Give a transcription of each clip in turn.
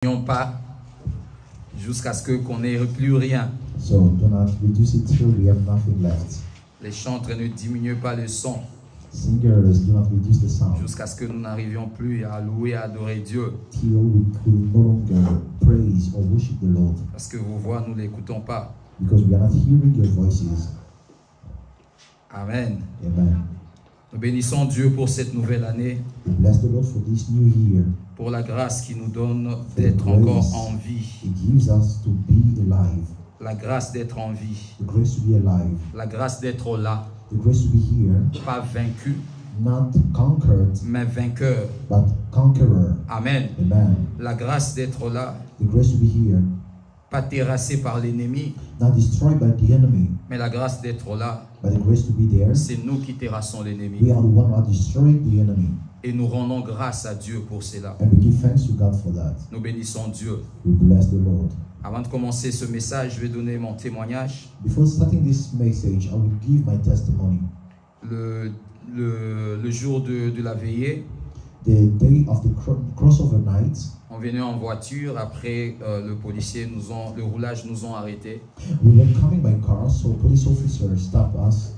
n'ayons pas jusqu'à ce qu'on n'ait plus rien. So do not reduce it till we have nothing left. Les chantres ne diminuent pas le son Singers, do not reduce the sound jusqu'à ce que nous n'arrivions plus à louer et à adorer Dieu. till we could no longer praise or worship the Lord, Parce que vos voix, nous ne l'écoutons pas. because we are not hearing your voices. Amen. Amen. Nous bénissons Dieu pour cette nouvelle année, We bless the Lord for this new year. pour la grâce qu'il nous donne d'être encore en vie. It gives us to be alive, La grâce d'être en vie. the grace to be alive, La grâce d'être là, the grace to be here, pas vaincu, not conquered, mais vainqueur. but conqueror. Amen. Amen. La grâce d'être là, The grace to be here, pas terrassé par l'ennemi, not destroyed by the enemy, mais la grâce d'être là, but the grace to be there. c'est nous qui terrassons l'ennemi. We are the one who are destroying the enemy, Et nous rendons grâce à Dieu pour cela. and we give thanks to God for that. Nous bénissons Dieu. We bless the Lord. Avant de commencer ce message, je vais donner mon témoignage. Before starting this message, I will give my testimony. Le jour de la veillée, The day of the crossover night, on venait en voiture. Après, le roulage nous ont arrêtés. we were coming by car, so police officers stopped us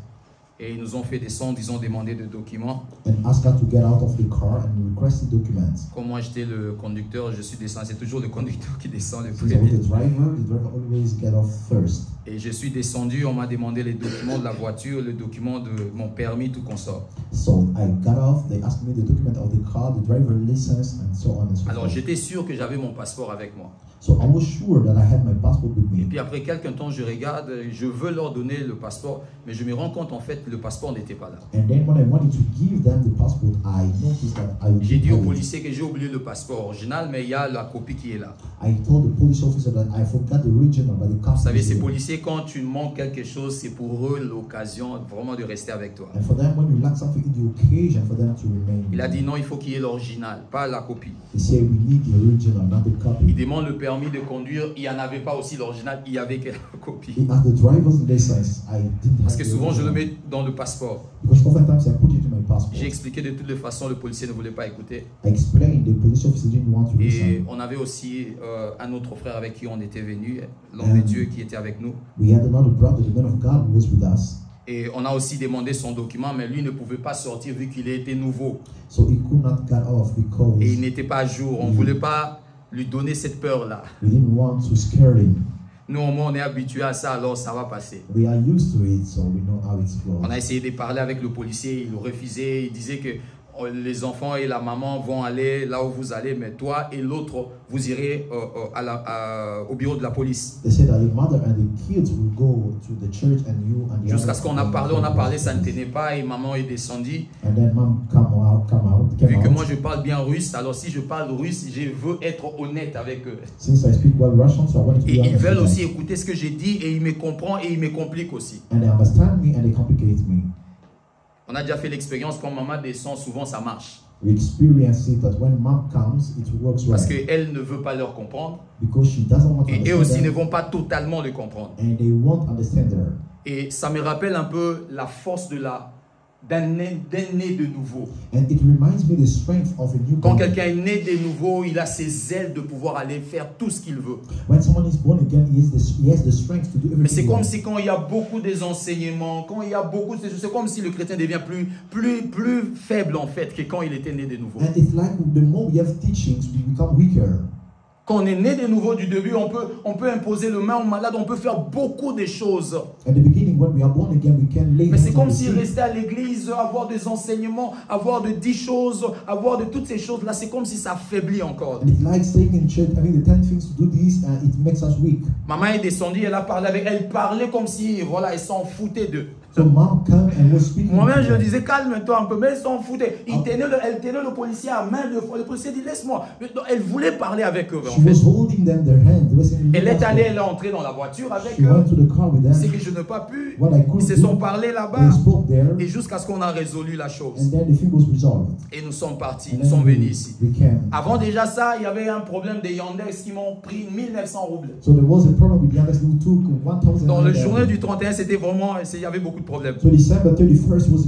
Et ils nous ont fait descendre, ils ont demandé des documents. and asked us to get out of the car and requested documents. Comme moi j'étais le conducteur, je suis descendu. C'est toujours le conducteur qui descend le Since I was premier. the driver always get off first. Et je suis descendu, on m'a demandé les documents de la voiture, le document de mon permis, tout consort. So I got off, they asked me the document of the car, the driver license, and so on and so Alors forth. j'étais sûr que j'avais mon passeport avec moi. So I was sure that I had my passport with Et me. puis après quelques temps, je regarde, je veux leur donner le passeport, mais je me rends compte en fait que le passeport n'était pas là. And then when I wanted to give them the passport, I noticed that I J'ai dit au didn't have it. policier que j'ai oublié le passeport original, mais il y a la copie qui est là. I told the police officer that I forgot the original, but the copy Vous savez, is ces here. policiers, quand tu manques quelque chose, c'est pour eux l'occasion vraiment de rester avec toi. And for them, when you lack something, in the occasion for them to remain. Il a dit non, il faut qu'il y ait l'original, pas la copie. He said we need the original, not the Il copy. demande le permis de conduire, il n'y en avait pas aussi l'original, il y avait que la copie. He asked the driver's license. I didn't Parce have que the souvent je le original. mets dans le passeport. Because oftentimes I put it in my passport. J'ai expliqué de toutes les façons, le policier ne voulait pas écouter. I explained, the police officer didn't want to Et listen. on avait aussi un autre frère avec qui on était venu, l'homme de Dieu qui était avec nous. We had another brother, the man of God, who was with us. Et on a aussi demandé son document, mais lui ne pouvait pas sortir vu qu'il était nouveau. So he could not get off because Et il n'était pas à jour. On ne voulait pas lui donner cette peur-là. we didn't want to scare him. Nous, au moins, on est habitué à ça, alors ça va passer. We are used to it, so we know how it On a goes. essayé de parler avec le policier, il refusait, il disait que les enfants et la maman vont aller là où vous allez, mais toi et l'autre, vous irez au bureau de la police. They said that the mother and the kids will go to the church and you and the Jusqu'à other- ce qu'on a parlé, ça ne tenait pas et maman est descendue. And then mom came Vu que out. moi je parle bien russe, alors si je parle russe, je veux être honnête avec eux. Since I speak well Russian, so I wanted to Et be ils honest veulent with aussi them. écouter ce que j'ai dit et ils me comprennent et ils me compliquent aussi. And they understand me and they complicate me. On a déjà fait l'expérience, quand maman descend, souvent ça marche. We experience it that when mom comes, it works Parce well. qu'elle ne veut pas leur comprendre Because she doesn't want to et eux aussi understand ne them, vont pas totalement le comprendre. and they won't understand her. Et ça me rappelle un peu la force d'un né de nouveau. And it reminds me the strength of a Quand newborn. quelqu'un est né de nouveau, il a ses ailes de pouvoir aller faire tout ce qu'il veut. When someone is born again, he has the strength to do Mais c'est everything. comme si quand il y a beaucoup des enseignements, quand il y a beaucoup de... C'est comme si le chrétien devient plus faible en fait que quand il était né de nouveau. And it's like the more we have teachings, we become weaker. Quand on est né de nouveau du début, on peut imposer le main au malade, on peut faire beaucoup de choses. At the beginning, when we are born again, we can lay Mais c'est hands on comme the si sick. rester à l'église, avoir des enseignements, avoir de 10 choses, avoir de toutes ces choses-là, c'est comme si ça affaiblit encore. And it's like staying in church, having the 10 things to do this, and it makes us weak. Maman est descendue, elle a parlé avec elle, parlait comme si, voilà, elle s'en foutait d'eux. So mom came and was speaking. Moi-même, to je them. disais, calme-toi un peu, mais elle s'en foutait. Elle tenait le policier à main, le policier dit, laisse-moi. Elle voulait parler avec eux, en She fait. was holding them their hand. They were saying, Elle est "Look allée, at elle est entrée dans la voiture avec She eux. went to the car with C'est them. que je n'ai pas pu. What I couldn't Ils se sont do, parlé là-bas. they spoke there, Et jusqu'à ce qu'on a résolu la chose. and then the thing was resolved. Et nous sommes partis, And nous then sommes venus ici. we came. Avant déjà ça, il y avait un problème des Yandex qui m'ont pris 1900 roubles. So there was a problem with the others who took 1,000. Dans la journée du 31, c'était vraiment, il y avait beaucoup de problèmes. So December 31st was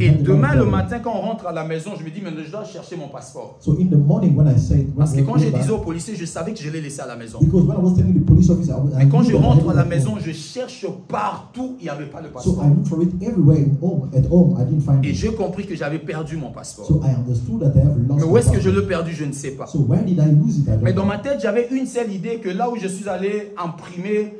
Et demain le matin, quand on rentre à la maison, je me dis, mais je dois chercher mon passeport. So in the morning when I said, Parce que quand je disais au policier, je savais que je l'ai laissé à la maison. because when I was telling the police officer, Mais quand je rentre à la maison, je cherche partout, il n'y avait pas le so passeport. I looked for it everywhere at home, I didn't find Et it. j'ai compris que j'avais perdu mon passeport. So I understood that I have lost Mais my où est-ce que je passport. l'ai perdu, je ne sais pas. So where did I lose it? I don't Mais dans know. ma tête, j'avais une seule idée que là où je suis allé imprimer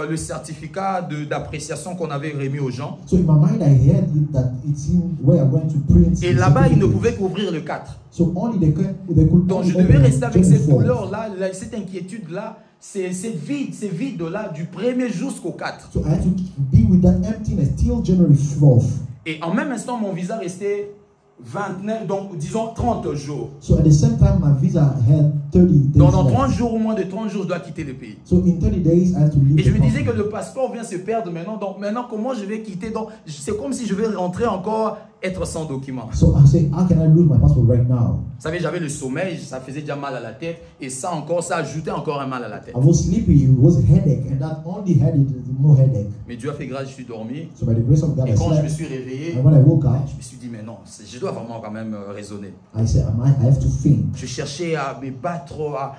le certificat d'appréciation qu'on avait remis aux gens. So in my mind, I heard that it's in where I'm going to print. Et the là-bas, ils ne certificate. pouvaient qu'ouvrir le 4. So only they could Donc only je devais open rester avec cette 24. douleur-là, cette inquiétude-là, ces vides-là du 1er jusqu'au 4. So I had to be with that emptiness till January 4th. Et en même instant, mon visa restait 29, donc disons 30 jours. So at the same time, my visa had 30 days Donc dans left. 30 jours ou moins de 30 jours, je dois quitter le pays. So in 30 days, I had to leave Et je the me disais que country. le passeport vient se perdre maintenant. Donc maintenant, comment je vais quitter? Donc c'est comme si je vais rentrer encore, être sans document. So I said, how can I lose my passport right now? Vous savez, j'avais le sommeil, ça faisait déjà mal à la tête. Et ça encore, ça ajoutait encore un mal à la tête. I was sleepy, it was a headache, and that only had it, more headache. Mais Dieu a fait grâce, je suis dormi. So by the grace of God, Et I quand je me slept. suis réveillé, And when I woke up, je me suis dit, mais non, je dois vraiment quand même raisonner. I said, I have to think. Je cherchais à me battre,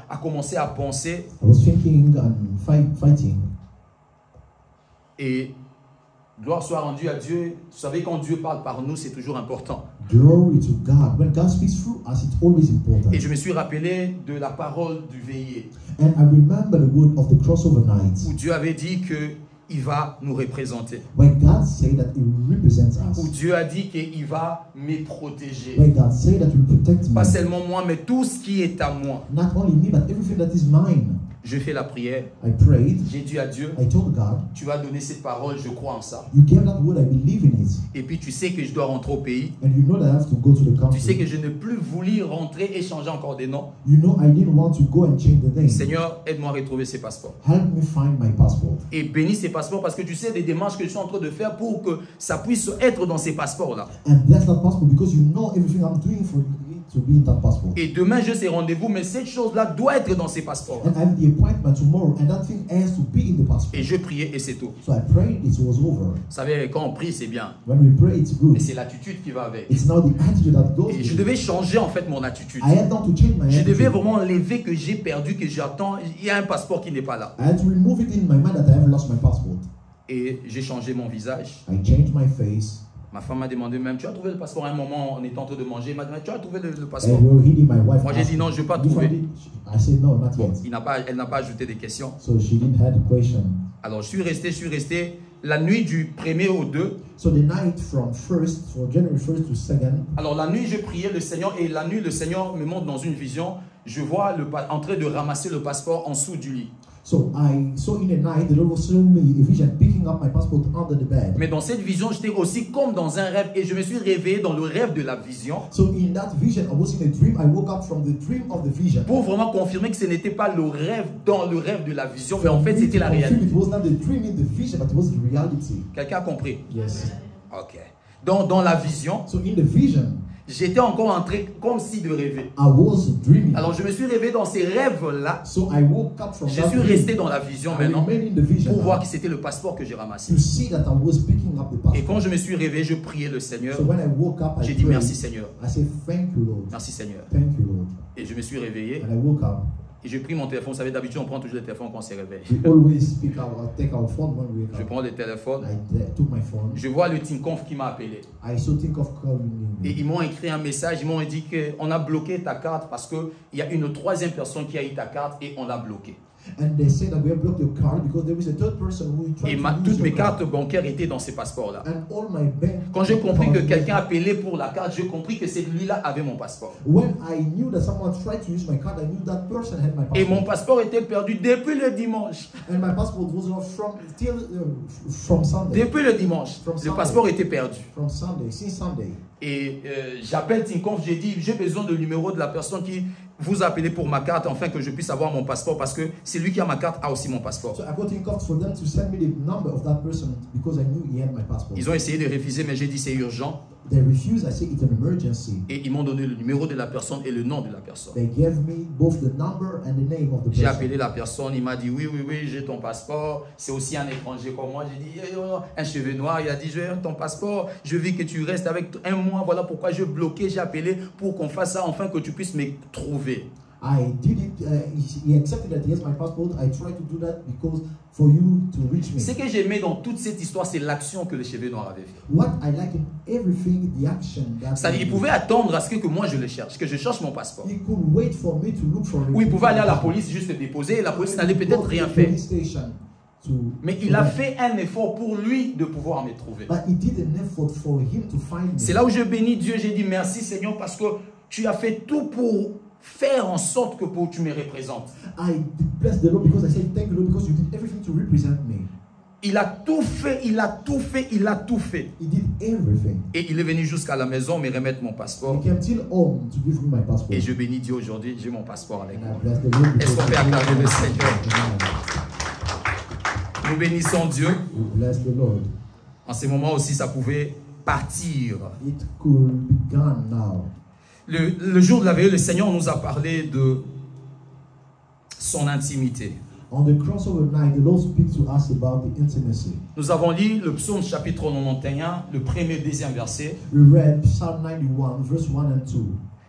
à commencer à penser. I was thinking and fighting. Et gloire soit rendue à Dieu. Vous savez, quand Dieu parle par nous, c'est toujours important. Glory to God. When God speaks through us, it's always important. Et je me suis rappelé de la parole du veillé, And I remember the word of the crossover night, où Dieu avait dit qu'il va nous représenter. when God said that He will represent Où us. Dieu a dit qu'il va me protéger. When God said that He will protect Pas me. seulement moi, mais tout ce qui est à moi. Not only me, but everything that is mine. Je fais la prière. I prayed. J'ai dit à Dieu, I told God, tu vas donner cette parole, je crois en ça. you gave that word, I believe in it. Et puis tu sais que je dois rentrer au pays. And you know that I have to go to the Tu sais country. que je n'ai plus voulu rentrer et changer encore des noms. You know I didn't want to go and change the name. Seigneur, aide-moi à retrouver ces passeports. Help me find my passport. Et bénis ces passeports parce que tu sais des démarches que je suis en train de faire pour que ça puisse être dans ces passeports-là. And bless that passport because you know everything I'm doing for it to be in that passport. Et demain, j'ai ces rendez-vous, mais cette chose-là doit être dans ces passeports. And I have the appointment tomorrow, and that thing has to be in the passport. Et je priais et c'est tout. So I prayed, it was over. Vous savez, quand on prie, c'est bien. When we pray, it's Mais good. c'est l'attitude qui va avec. It's now the attitude that goes Et je with devais it. changer en fait mon attitude. I had not to change my Je devais attitude. vraiment enlever que j'ai perdu, que j'attends. Il y a un passeport qui n'est pas là. I had to remove it in my mind that I have lost my passport. Et j'ai changé mon visage. I changed my face. Ma femme m'a demandé même, tu as trouvé le passeport à un moment, on était en train de manger. Elle m'a dit, tu as trouvé le And passeport? we were hitting my wife. Moi j'ai dit non, je ne vais pas "You trouver. found it?" I said no, not Bon, yet. elle n'a pas ajouté des questions. So she didn't have the question. Alors je suis resté la nuit du 1er au 2. So the night from January 1st to 2nd, Alors la nuit, je priais le Seigneur et la nuit, le Seigneur me montre dans une vision. Je vois en train de ramasser le passeport en dessous du lit. so I saw in the night the Lord was showing me a vision picking up my passport under the bed. Mais dans cette vision, j'étais aussi comme dans un rêve et je me suis réveillé dans le rêve de la vision So in that vision, I was in a dream. I woke up from the dream of the vision. pour vraiment confirmer que ce n'était pas le rêve dans le rêve de la vision, mais en fait c'était la réalité. It was not the dream in the vision, but it was the reality. Quelqu'un a compris? Yes. Ok. Dans la vision, So in the vision, j'étais encore en train comme si de rêver. I was dreaming. Alors je me suis réveillé dans ces rêves-là. So I woke up from Je that suis dream. resté dans la vision I maintenant remained in the vision pour voir now, que c'était le passeport que j'ai ramassé. to see that I was picking up the Et passport. quand je me suis réveillé, je priais le Seigneur. So when I woke up, I J'ai dit prayed. merci Seigneur. I said, thank you, Lord. Merci Seigneur. Thank you, Lord. Et je me suis réveillé And I woke up. et j'ai pris mon téléphone. Vous savez, d'habitude, on prend toujours le téléphone quand on se réveille. We always take our phone when we wake Je up. prends le téléphone. I took my phone. Je vois le Tinconf qui m'a appelé. I so think of calling Et me. ils m'ont écrit un message. Ils m'ont dit qu'on a bloqué ta carte parce qu'il y a une troisième personne qui a eu ta carte et on l'a bloquée. And they say that we have blocked your card because there is a third person who tried Et to use toutes your mes card. cartes bancaires étaient dans ces passeports-là. And all my bank Quand j'ai compris que cards- quelqu'un appelait pour la carte, j'ai compris que celui-là avait mon passeport. When I knew that someone tried to use my card, I knew that person had my Et mon passport. passeport était perdu depuis le dimanche. And my passport was lost from Sunday. Depuis le dimanche, le passeport était perdu. From Sunday, since Sunday. Et j'appelle Tinconf, j'ai dit, j'ai besoin du numéro de la personne qui vous a appelé pour ma carte, afin que je puisse avoir mon passeport, parce que celui qui a ma carte a aussi mon passeport. So I got in contact for them to send me the number of that person because I knew he had my passport. Ils ont essayé de refuser, mais j'ai dit c'est urgent. They refused. I said, it's an emergency. Et ils m'ont donné le numéro de la personne et le nom de la personne. They gave me both the number and the name of the J'ai person. appelé la personne, il m'a dit oui, j'ai ton passeport. C'est aussi un étranger comme moi. J'ai dit, un cheveu noir, il a dit, je veux ton passeport. Je veux que tu restes avec un mois. Voilà pourquoi je bloquais, j'ai appelé pour qu'on fasse ça, enfin que tu puisses me trouver. I did it. He accepted that he has my passport. I tried to do that because for you to reach me. Ce que j'aimais dans toute cette histoire, c'est l'action que le cheveu noir avait fait. What I like in everything, the action that. C'est-à-dire, il pouvait attendre à ce que moi je le cherche, que je cherche mon passeport. He could wait for me to look for it. Ou il pouvait aller à la police juste le déposer et la police n'allait peut-être rien faire. Mais il a fait un effort pour lui de pouvoir me trouver. C'est là où je bénis Dieu, j'ai dit merci Seigneur parce que tu as fait tout pour faire en sorte que tu me représentes. I bless the Lord because I said thank you Lord because you did everything to represent me. Il a tout fait, il a tout fait, il a tout fait. He did everything. Et il est venu jusqu'à la maison me remettre mon passeport. He came till home to give me my passport. Et je bénis Dieu aujourd'hui, j'ai mon passeport avec moi. Est-ce qu'on peut acclamer le Seigneur? Nous bénissons Dieu. Bless the Lord. En ces moments aussi, ça pouvait partir. It could be gone now. Le jour de la veille, le Seigneur nous a parlé de son intimité. On the crossover night, the Lord speaks to us about the intimacy. Nous avons lu le psaume chapitre 91, le premier et deuxième verset. We read Psalm 91, verse 1 and 2.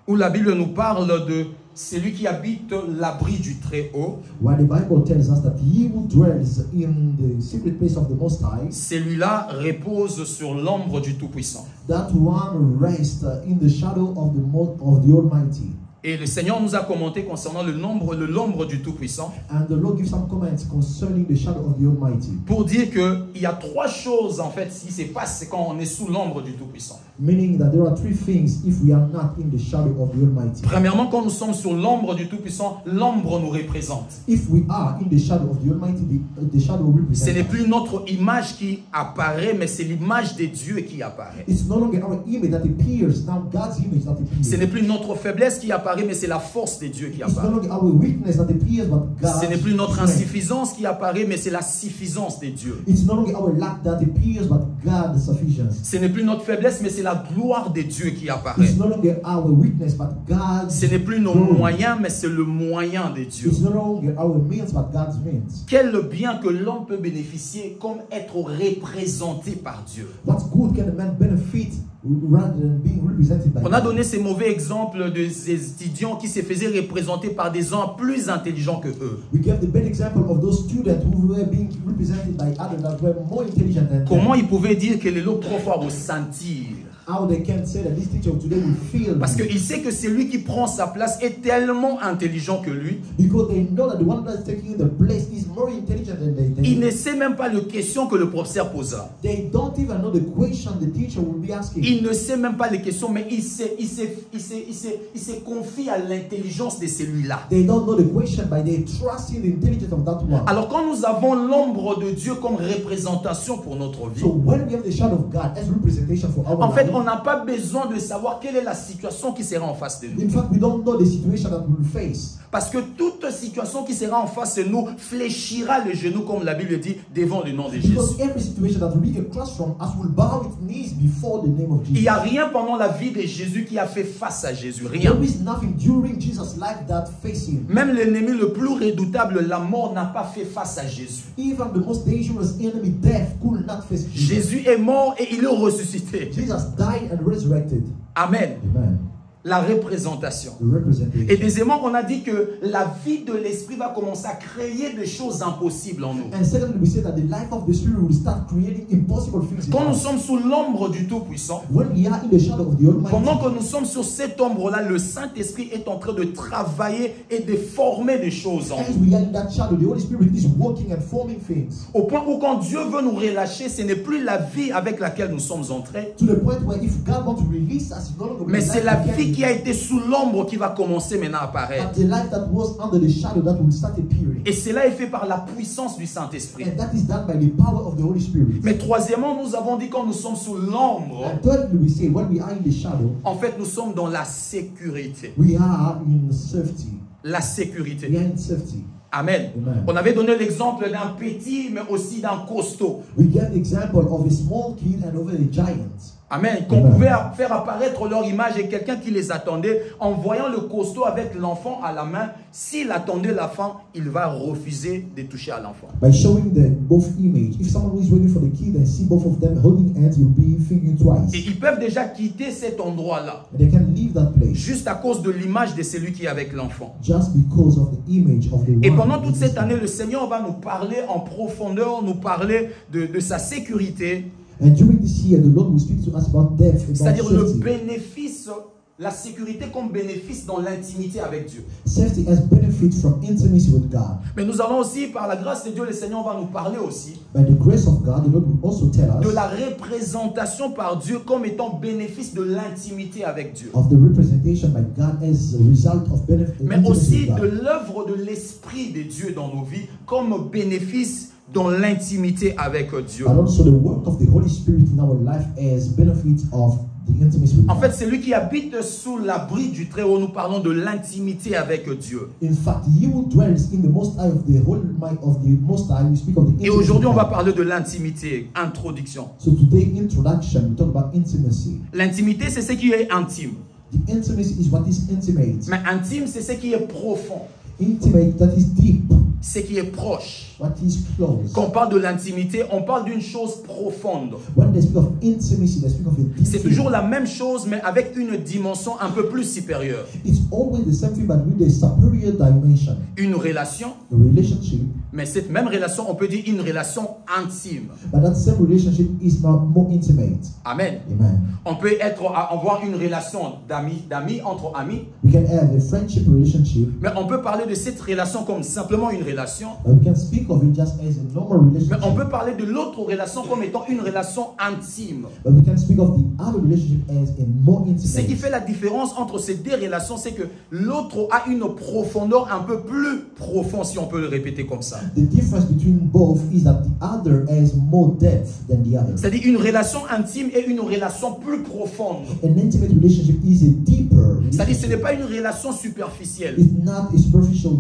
Où la Bible nous parle de celui qui habite l'abri du Très-Haut. While the Bible tells us that he who dwells in the secret place of the Most High, celui-là repose sur l'ombre du Tout-Puissant. That one rests in the shadow of the Almighty. Et le Seigneur nous a commenté concernant l'ombre du Tout-Puissant. And the Lord gives some comments concerning the shadow of the Almighty. Pour dire qu'il y a trois choses en fait qui se passent quand on est sous l'ombre du Tout-Puissant. Meaning that there are three things if we are not in the shadow of the Almighty. Premièrement, quand nous sommes sur l'ombre du Tout-Puissant, l'ombre nous représente. If we are in the shadow of the Almighty, the shadow represents. Ce n'est plus notre image qui apparaît, mais c'est l'image de Dieu qui apparaît. It's no longer our image that appears, now God's image that appears. Ce n'est plus notre faiblesse qui apparaît, mais c'est la force de Dieu qui apparaît. It's no longer our weakness that appears, but God's. Ce n'est plus notre insuffisance qui apparaît, mais c'est la suffisance de Dieu. It's no longer our lack that appears, but God's sufficiency. Ce n'est plus notre faiblesse, mais c'est la gloire de Dieu qui apparaît. It's no longer our weakness, but God's. Ce n'est plus nos moyens, mais c'est le moyen de Dieu. It's no longer our means, but God's means. Quel bien que l'homme peut bénéficier comme être représenté par Dieu. What good can a man benefit rather than being represented by God? On a donné ces mauvais exemples de ces étudiants qui se faisaient représenter par des gens plus intelligents que eux. We gave the bad example of those students who were being represented by others that were more intelligent than them. Comment ils pouvaient dire que les autres trop forts au sentir? How they can say that this teacher today will feel. Parce qu'il sait que celui qui prend sa place est tellement intelligent que lui. Because they know that the one that's taking the place is more intelligent than they. Il ne sait même pas les questions que le professeur posera. They don't even know the question the teacher will be asking. Il ne sait même pas les questions, mais il se confie à l'intelligence de celui-là. They don't know the question, but they trust in the intelligence of that one. Alors quand nous avons l'ombre de Dieu comme représentation pour notre vie, So when we have the shadow of God as representation for our en fait, life, on n'a pas besoin de savoir quelle est la situation qui sera en face de nous. in fact, we don't know the situation that we'll face. Parce que toute situation qui sera en face de nous fléchira les genoux, comme la Bible dit, devant le nom de Jésus. Because every situation that will be across from us will bow its knees before the name of Il Jesus. n'y a rien pendant la vie de Jésus qui a fait face à Jésus. Rien. There is nothing during Jesus' life that faced him. Même l'ennemi le plus redoutable, la mort, n'a pas fait face à Jésus. Even the most dangerous enemy, death, could not face Jesus. Jésus est mort et il est ressuscité. Jesus died and resurrected. Amen. Amen. La représentation. The representation. Et deuxièmement, on a dit que la vie de l'esprit va commencer à créer des choses impossibles en nous. And secondly, we said that the life of the Spirit will start creating impossible things in Quand nous us. sommes sous l'ombre du Tout-Puissant, When we are in the shadow of the Almighty, pendant que nous sommes sur cette ombre-là, le Saint-Esprit est en train de travailler et de former des choses en as nous. we are in that shadow, the Holy Spirit is working and forming things. Au point où quand Dieu veut nous relâcher, ce n'est plus la vie avec laquelle nous sommes entrés, To the point where if God wants to release us, it's no longer mais the c'est life la we vie carry, qui a été sous l'ombre qui va commencer maintenant à but apparaître. the life that was under the shadow that will start appearing. Et cela est fait par la puissance du Saint-Esprit. And that is done by the power of the Holy Spirit. Mais troisièmement, nous avons dit quand nous sommes sous l'ombre, And thirdly, we say when we are in the shadow, en fait, nous sommes dans la sécurité. we are in safety. La We sécurité. are in safety. Amen. Amen. On avait donné l'exemple d'un petit, mais aussi d'un costaud. We get the example of a small kid and over a giant. Amen. Qu'on Amen. pouvait faire apparaître leur image et quelqu'un qui les attendait, en voyant le costaud avec l'enfant à la main, s'il attendait l'enfant, il va refuser de toucher à l'enfant. By showing the both image, if someone who is waiting for the kid and see both of them holding hands, you'll be thinking twice. Et ils peuvent déjà quitter cet endroit-là, And they can leave that place juste à cause de l'image de celui qui est avec l'enfant. just because of the image of the Et one pendant who toute is cette there. année, le Seigneur va nous parler en profondeur, nous parler de sa sécurité, And during this year, the Lord will speak to us about death, about c'est-à-dire le safety. bénéfice, la sécurité comme bénéfice dans l'intimité avec Dieu. Safety as benefit from intimacy with God. Mais nous allons aussi, par la grâce de Dieu, le Seigneur va nous parler aussi By the grace of God, the Lord will also tell de us la représentation par Dieu comme étant bénéfice de l'intimité avec Dieu. of the representation by God as a result of benefit. Mais aussi de l'œuvre de l'Esprit de Dieu dans nos vies comme bénéfice dans l'intimité avec Dieu. But also the work of the Holy Spirit in our life as benefit of the intimacy with En God. fait, celui qui habite sous l'abri du Très-Haut, nous parlons de l'intimité avec Dieu. In fact, he who dwells in the Most High of the whole might of the Most High, we speak of the Et intimacy. aujourd'hui, on with va God. parler de l'intimité. Introduction. So today, introduction, we talk about intimacy. L'intimité, c'est ce qui est intime. The intimacy is what is intimate. Mais intime, c'est ce qui est profond. Intimate, that is deep. Ce qui est proche. What is close. Quand on parle de l'intimité, on parle d'une chose profonde. When they speak of intimacy, they speak of a deep C'est thing. toujours la même chose, mais avec une dimension un peu plus supérieure. It's always the same thing, but with a superior dimension. Une relation, A relationship, mais cette même relation, on peut dire une relation intime. but that same relationship is now more intimate. Amen. Amen. On peut avoir une relation d'amis entre amis, We can have a friendship relationship, mais on peut parler de cette relation comme simplement une relation. but we can speak of it just as a normal Mais relationship. on peut parler de l'autre relation comme étant une relation intime. But we can speak of the other relationship as a more Ce qui intimate. fait la différence entre ces deux relations, c'est que l'autre a une profondeur un peu plus profonde, si on peut le répéter comme ça. The difference between both is that the other has more depth than the other. C'est-à-dire une relation intime et une relation plus profonde. An intimate relationship is a deeper C'est-à-dire ce n'est relationship. pas une relation superficielle. It's not a superficial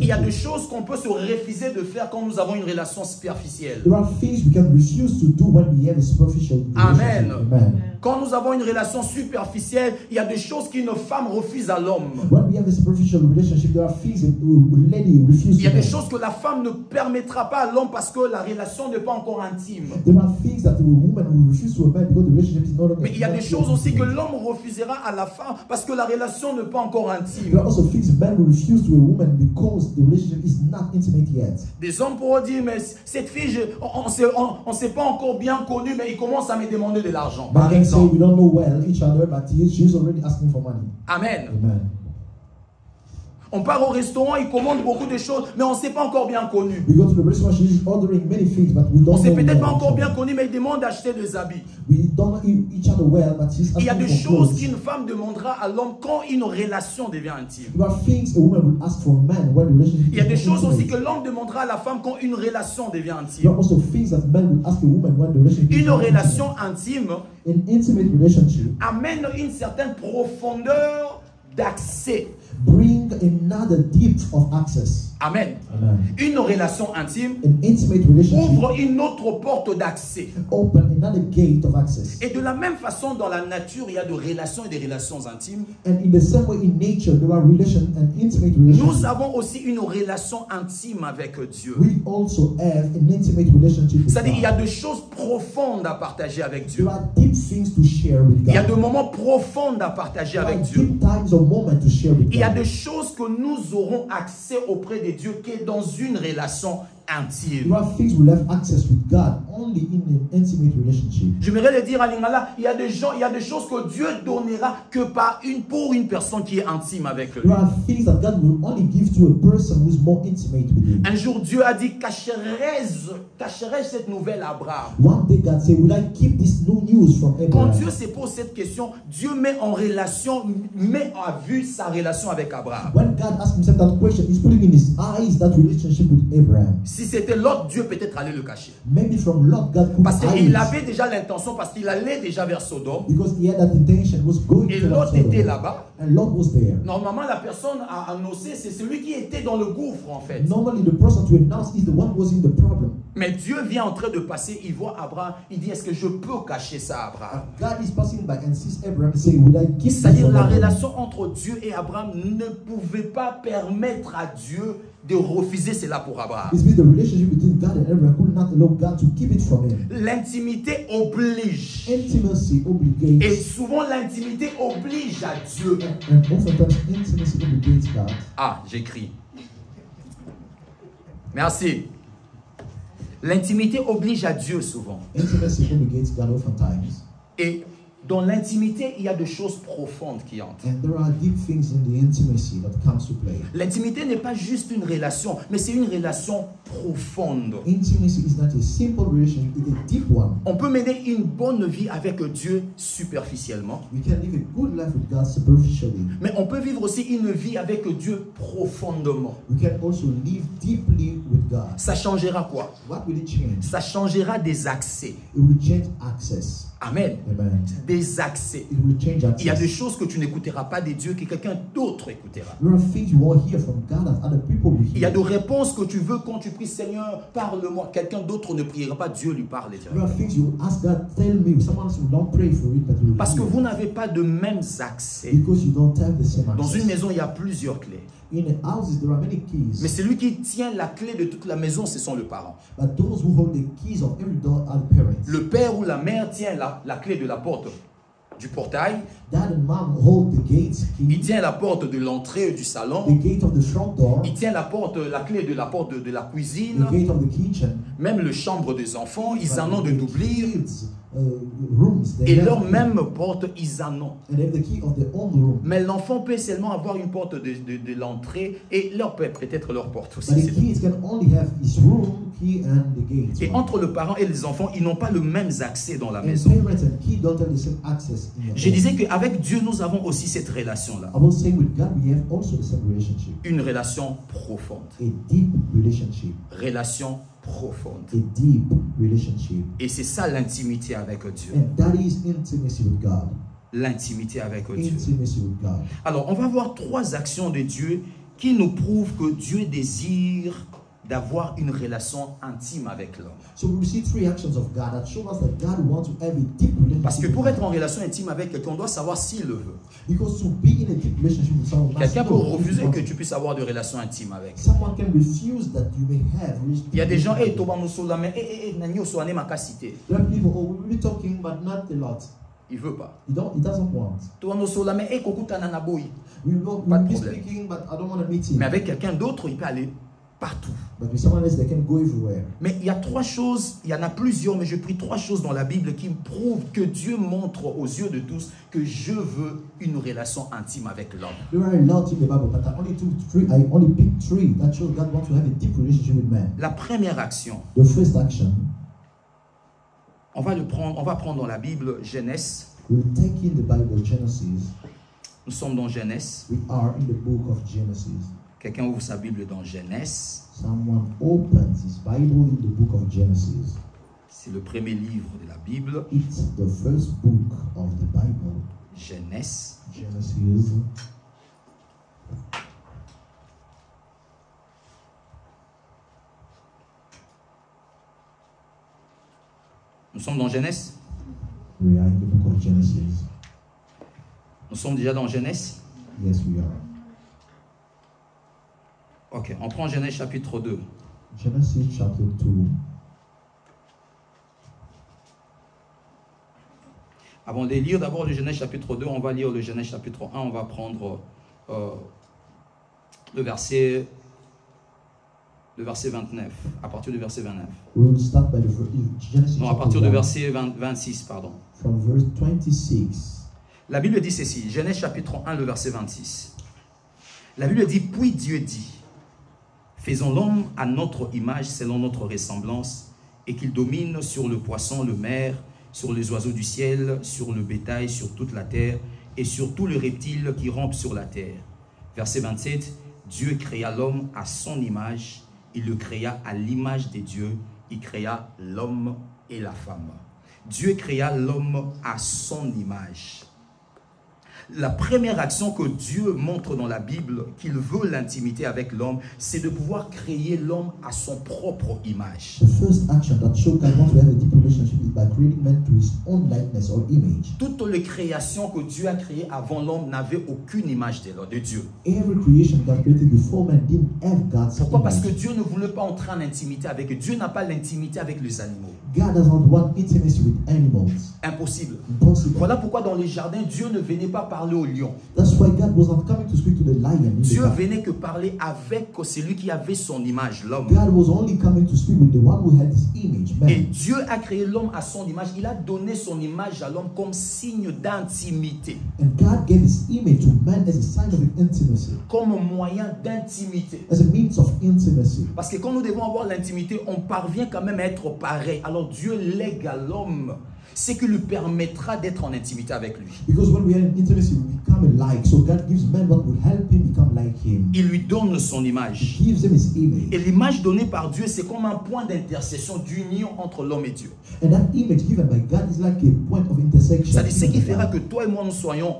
Il y a des relationship. choses qu'on peut se refuser de faire quand nous avons une relation superficielle. There are things we can refuse to do when we have a superficial Amen. relationship. Amen. Quand nous avons une relation superficielle, il y a des choses qu'une femme refuse à l'homme. When we have a superficial relationship, there are things that a lady refuses Il y a to des do. choses que la femme ne permettra pas à l'homme parce que la relation n'est pas encore intime. There are things that a woman will refuse to a man because the relationship is not. Mais il y a des choses aussi que l'homme refusera à la femme parce que la relation n'est pas encore intime. There are also things man will refuse to a woman because the relationship is not intimate yet. Des hommes pourront dire, mais cette fille, on s'est pas encore bien connu, mais il commence à me demander de l'argent, But par they can say exemple. we don't know well each other, but she's already asking for money. Amen. Amen. On part au restaurant, il commande beaucoup de choses, mais on ne s'est pas encore bien connu. We go to the restaurant, she's ordering many things, but we On don't ne s'est know peut-être well pas encore each bien other. connu, mais il demande d'acheter des habits. We don't know each other well, but she's Il y a asking des for choses clothes. qu'une femme demandera à l'homme quand une relation devient intime. There are things a woman will ask for a man when the relationship Il y a des is choses aussi que intimate. l'homme demandera à la femme quand une relation devient There are intime. also things that men will ask a woman when the relationship is Une not relation intime intimate. An intimate relationship amène une certaine profondeur d'accès. bring another depth of access. Amen. Amen. Une relation intime An intimate relationship ouvre une autre porte d'accès. open another gate of access. Et de la même façon, dans la nature, il y a de relations et des relations intimes. And in the same way in nature, there are relation and intimate Nous relationships. avons aussi une relation intime avec Dieu. We also have an intimate relationship with C'est-à-dire, il y a God. des choses profondes à partager avec Dieu. There are deep things to share with Il y a God. des moments profonds à partager There are avec Dieu. deep times or moments to share with Il y a God. des choses que nous aurons accès auprès de Dieu qui est dans une relation intime. There are things we'll have access with God only in an intimate relationship. J'aimerais le dire à Lingala, il y a des gens, il y a des choses que Dieu donnera que pour une personne qui est intime avec lui. There are things that God will only give to a person who is more intimate with him. Un jour, Dieu a dit, cacherai-je cette nouvelle à Abraham? One day God said, will I keep this new news from Quand Abraham? Dieu se pose cette question, Dieu met en relation, met à vue sa relation avec Abraham. When God asked himself that question, he's putting in his eyes that relationship with Abraham. Si c'était l'autre, Dieu peut-être allait le cacher. Maybe from Lot, God put Parce qu'il eyes, avait déjà l'intention, parce qu'il allait déjà vers Sodome. because he had that intention, was going Et to l'autre Sodom. était là-bas. And Lot was there. Normalement, la personne à annoncer, c'est celui qui était dans le gouffre, en fait. Normally, the person to announce is the one who was in the problem. Mais Dieu vient en train de passer, il voit Abraham, il dit, est-ce que je peux cacher ça à Abraham? God is passing by and sees Abraham and say, will I keep this C'est-à-dire from la Abraham? relation entre Dieu et Abraham ne pouvait pas permettre à Dieu de refuser cela pour Abraham. It's been the relationship between God and Abraham could not allow God to keep it from him. L'intimité oblige. Intimacy Et obligates, souvent l'intimité oblige à Dieu. and oftentimes intimacy obligates God. Ah, j'écris. Merci. L'intimité oblige à Dieu souvent. Intimacy obligates God oftentimes. Et dans l'intimité, il y a des choses profondes qui entrent. And there are deep things in the intimacy that comes to play. L'intimité n'est pas juste une relation, mais c'est une relation profonde. Intimacy is not a simple relationship, it's a deep one. On peut mener une bonne vie avec Dieu superficiellement, We can live a good life with God superficially. mais on peut vivre aussi une vie avec Dieu profondément. We can also live deeply with God. Ça changera quoi? What will it change? Ça changera des accès. It will change access. Amen. Amen. Des accès. It will change access. Il y a des choses que tu n'écouteras pas de Dieu que quelqu'un d'autre écoutera. There are things you won't hear from God that other people will Il y a hear. des réponses que tu veux quand tu pries, Seigneur, parle-moi. Quelqu'un d'autre ne priera pas, Dieu lui parle There are directement. things you ask God, tell me. Someone else will not pray for it, but will Parce que hear. vous n'avez pas de mêmes accès. Because you don't have the same Dans access. une maison, il y a plusieurs clés. In houses, there are many keys. Mais celui qui tient la clé de toute la maison, ce sont les parents. But those who hold the keys of every door are the parents. Le père ou la mère tient la clé de la porte du portail. Dad and mom hold the gate Il key, tient la porte de l'entrée du the salon. gate of the front door, Il tient la clé de la porte de la cuisine. the gate of the kitchen. Même le chambre des enfants, ils en ont de d'oublir. Kids, rooms, they Et have leur key. même porte, ils en ont. And they have the key of their own room. Mais l'enfant peut seulement avoir une porte de l'entrée et leur peut-être leur porte aussi. But c'est the tout. kids can only have his room key and the gate. Et entre le parent et les enfants, ils n'ont pas le même accès dans la And maison. parents and kids don't have the same access in your Je home. disais qu'avec Dieu, nous avons aussi cette relation-là. I was saying with God, we have also the same relationship. Une relation profonde. A deep relationship. Relation profonde. A deep relationship. Et c'est ça l'intimité avec Dieu. And that is intimacy with God. L'intimité avec Dieu. Intimacy with God. Alors, on va voir 3 actions de Dieu qui nous prouvent que Dieu désire d'avoir une relation intime avec l'homme. So we see 3 actions of God that show us that God wants to have a deep relationship. Parce que with pour God. être en relation intime avec quelqu'un, on doit savoir s'il le veut. Because to be in a deep relationship with someone, Quelqu'un peut must know if refuser you want que to. tu puisses avoir de relations intimes avec. Someone can refuse that you may have. Il y a des gens, hey, Toba Moussoula, mais Nani Osoane m'a cité. There are people, oh, we'll be talking, but not a lot. Il veut pas. He doesn't want. Toba Moussoula, mais hey, Kokuta Nanaboui. We'll Pas de be problème. speaking, but I don't want to meet him. Mais avec quelqu'un d'autre, il peut aller partout. But with someone else, they can go everywhere. Mais il y a 3 choses, il y en a plusieurs, mais j'ai pris 3 choses dans la Bible qui me prouvent que Dieu montre aux yeux de tous que je veux une relation intime avec l'homme. There are a lot in the Bible, but I only picked 3 that show God wants to have a deep relationship with man. La première action, The first action, on va prendre dans la Bible Genèse. we'll take in the Bible, Genesis. Nous sommes dans Genèse. We are in the book of Genesis. Quelqu'un ouvre sa Bible dans Genèse. Someone opens his Bible in the book of Genesis. C'est le premier livre de la Bible. It's the first book of the Bible. Genèse. Genesis. Nous sommes dans Genèse. We are in the book of Genesis. Nous sommes déjà dans Genèse. Yes, we are. Ok, on prend Genèse chapitre 2. Genesis chapter 2. Avant de lire d'abord le Genèse chapitre 2, on va lire le Genèse chapitre 1. On va prendre le verset 29, à partir du verset 29. We will start by the Genesis Non, à chapter partir du 1, verset 26, pardon. from verse 26. La Bible dit ceci, Genèse chapitre 1, le verset 26. La Bible dit, puis Dieu dit, faisons l'homme à notre image, selon notre ressemblance, et qu'il domine sur le poisson, le mer, sur les oiseaux du ciel, sur le bétail, sur toute la terre, et sur tous les reptiles qui rampent sur la terre. Verset 27, Dieu créa l'homme à son image, il le créa à l'image de Dieu, il créa l'homme et la femme. Dieu créa l'homme à son image. La première action que Dieu montre dans la Bible, qu'il veut l'intimité avec l'homme, c'est de pouvoir créer l'homme à son propre image. The first action that shows God wants to have a deep relationship is by creating man to his own likeness or image. Toutes les créations que Dieu a créées avant l'homme n'avaient aucune image de Dieu. Every creation God created before man didn't have God's Pourquoi? Parce image. que Dieu ne voulait pas entrer en intimité avec eux. Dieu n'a pas l'intimité avec les animaux. God doesn't want intimacy with animals. Impossible. Impossible. Voilà pourquoi dans les jardins, Dieu ne venait pas parler au lion. That's why God was not coming to speak to the lion in the Dieu garden. venait que parler avec celui qui avait son image, l'homme. God was only coming to speak with the one who had his image, man. Et Dieu a créé l'homme à son image. Il a donné son image à l'homme comme signe d'intimité, And God gave his image to man as a sign of intimacy, comme moyen d'intimité. as a means of intimacy. Parce que quand nous devons avoir l'intimité, on parvient quand même à être pareil. Alors Dieu lègue à l'homme ce qui lui permettra d'être en intimité avec lui. Because when we are in intimacy, we become alike. So God gives man what will help him become like him. Il lui donne son He image. gives him his image. Et l'image donnée par Dieu, c'est comme un point d'intercession, d'union entre l'homme et Dieu. And that image given by God is like a point of intersection. C'est-à-dire, ce qui fera que toi et moi nous soyons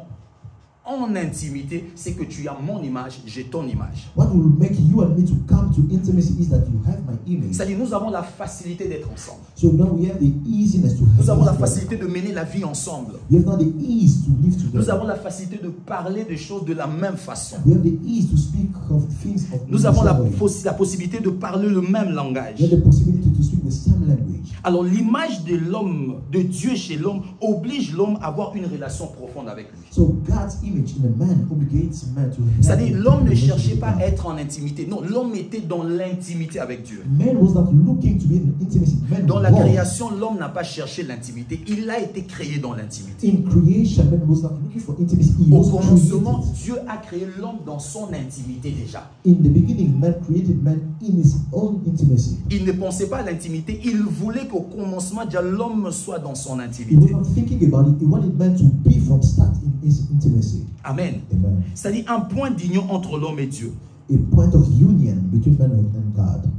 en intimité, c'est que tu as mon image, j'ai ton image. What will make you and me to come to intimacy is that you have my image. C'est-à-dire, nous avons la facilité d'être ensemble. So now we have the easiness to Nous avons la have facilité de mener la vie ensemble. We have now the ease to live together. Nous avons la facilité de parler des choses de la même façon. We have the ease to speak of things of Nous avons la way. possibilité de parler le même langage. We have the possibility to speak the same language. Alors l'image de l'homme, de Dieu chez l'homme, oblige l'homme à avoir une relation profonde avec lui. So God's image in a man obligates man to have C'est-à-dire, l'homme ne relationship cherchait with pas God. à être en intimité. Non, l'homme était dans l'intimité avec Dieu. Man was not looking to be in intimacy. Man Dans la was. création, l'homme n'a pas cherché l'intimité. Il a été créé dans l'intimité. In creation, man was not looking for intimacy. He Au was commencement, created. Dieu a créé l'homme dans son intimité déjà. In the beginning, man created man in his own intimacy. Il ne pensait pas à l'intimité. Il voulait qu'au commencement, déjà l'homme soit dans son He was intimité. not thinking about it. He wanted man to be from start in his intimacy. Amen. Amen. C'est-à-dire un point d'union entre l'homme et Dieu. A point of union between man and God.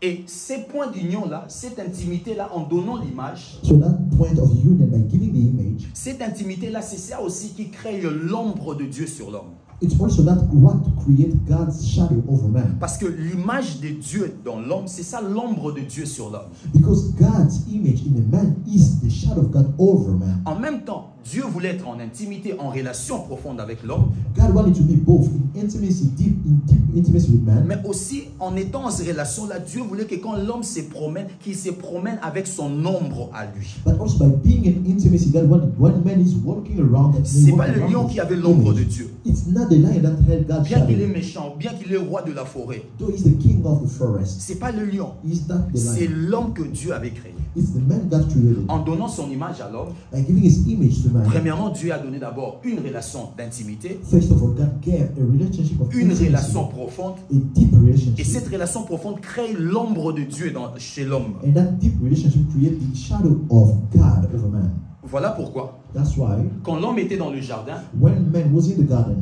Et ces points d'union-là, cette intimité-là, en donnant l'image, So that point of union by giving the image, cette intimité-là, c'est ça aussi qui crée l'ombre de Dieu sur l'homme. it's also that what to create God's shadow over man. Parce que l'image de Dieu dans l'homme, c'est ça l'ombre de Dieu sur l'homme. Because God's image in a man is the shadow of God over man. En même temps, Dieu voulait être en intimité, en relation profonde avec l'homme, God wanted to be both in intimacy, deep intimacy with man, mais aussi en étant en cette relation-là, Dieu voulait que quand l'homme se promène, qu'il se promène avec son ombre à lui. but also by being in intimacy, God wanted when man is walking around that C'est pas le lion qui avait l'ombre de Dieu. It's not the lion that had God's Bien qu'il est shadow. méchant, bien qu'il est roi de la forêt, Though he's the king of the forest, c'est pas le lion, he's not the c'est lion. l'homme que Dieu avait créé. It's the man God created. En donnant son image à l'homme, By giving his image to man, premièrement, Dieu a donné d'abord une relation d'intimité, first of all, God gave a relationship of une intimacy, relation profonde, a deep et relationship. cette relation profonde crée l'ombre de Dieu chez l'homme. And that deep relationship creates the shadow of God over man. Voilà pourquoi, That's why quand l'homme était dans le jardin, when man was in the garden,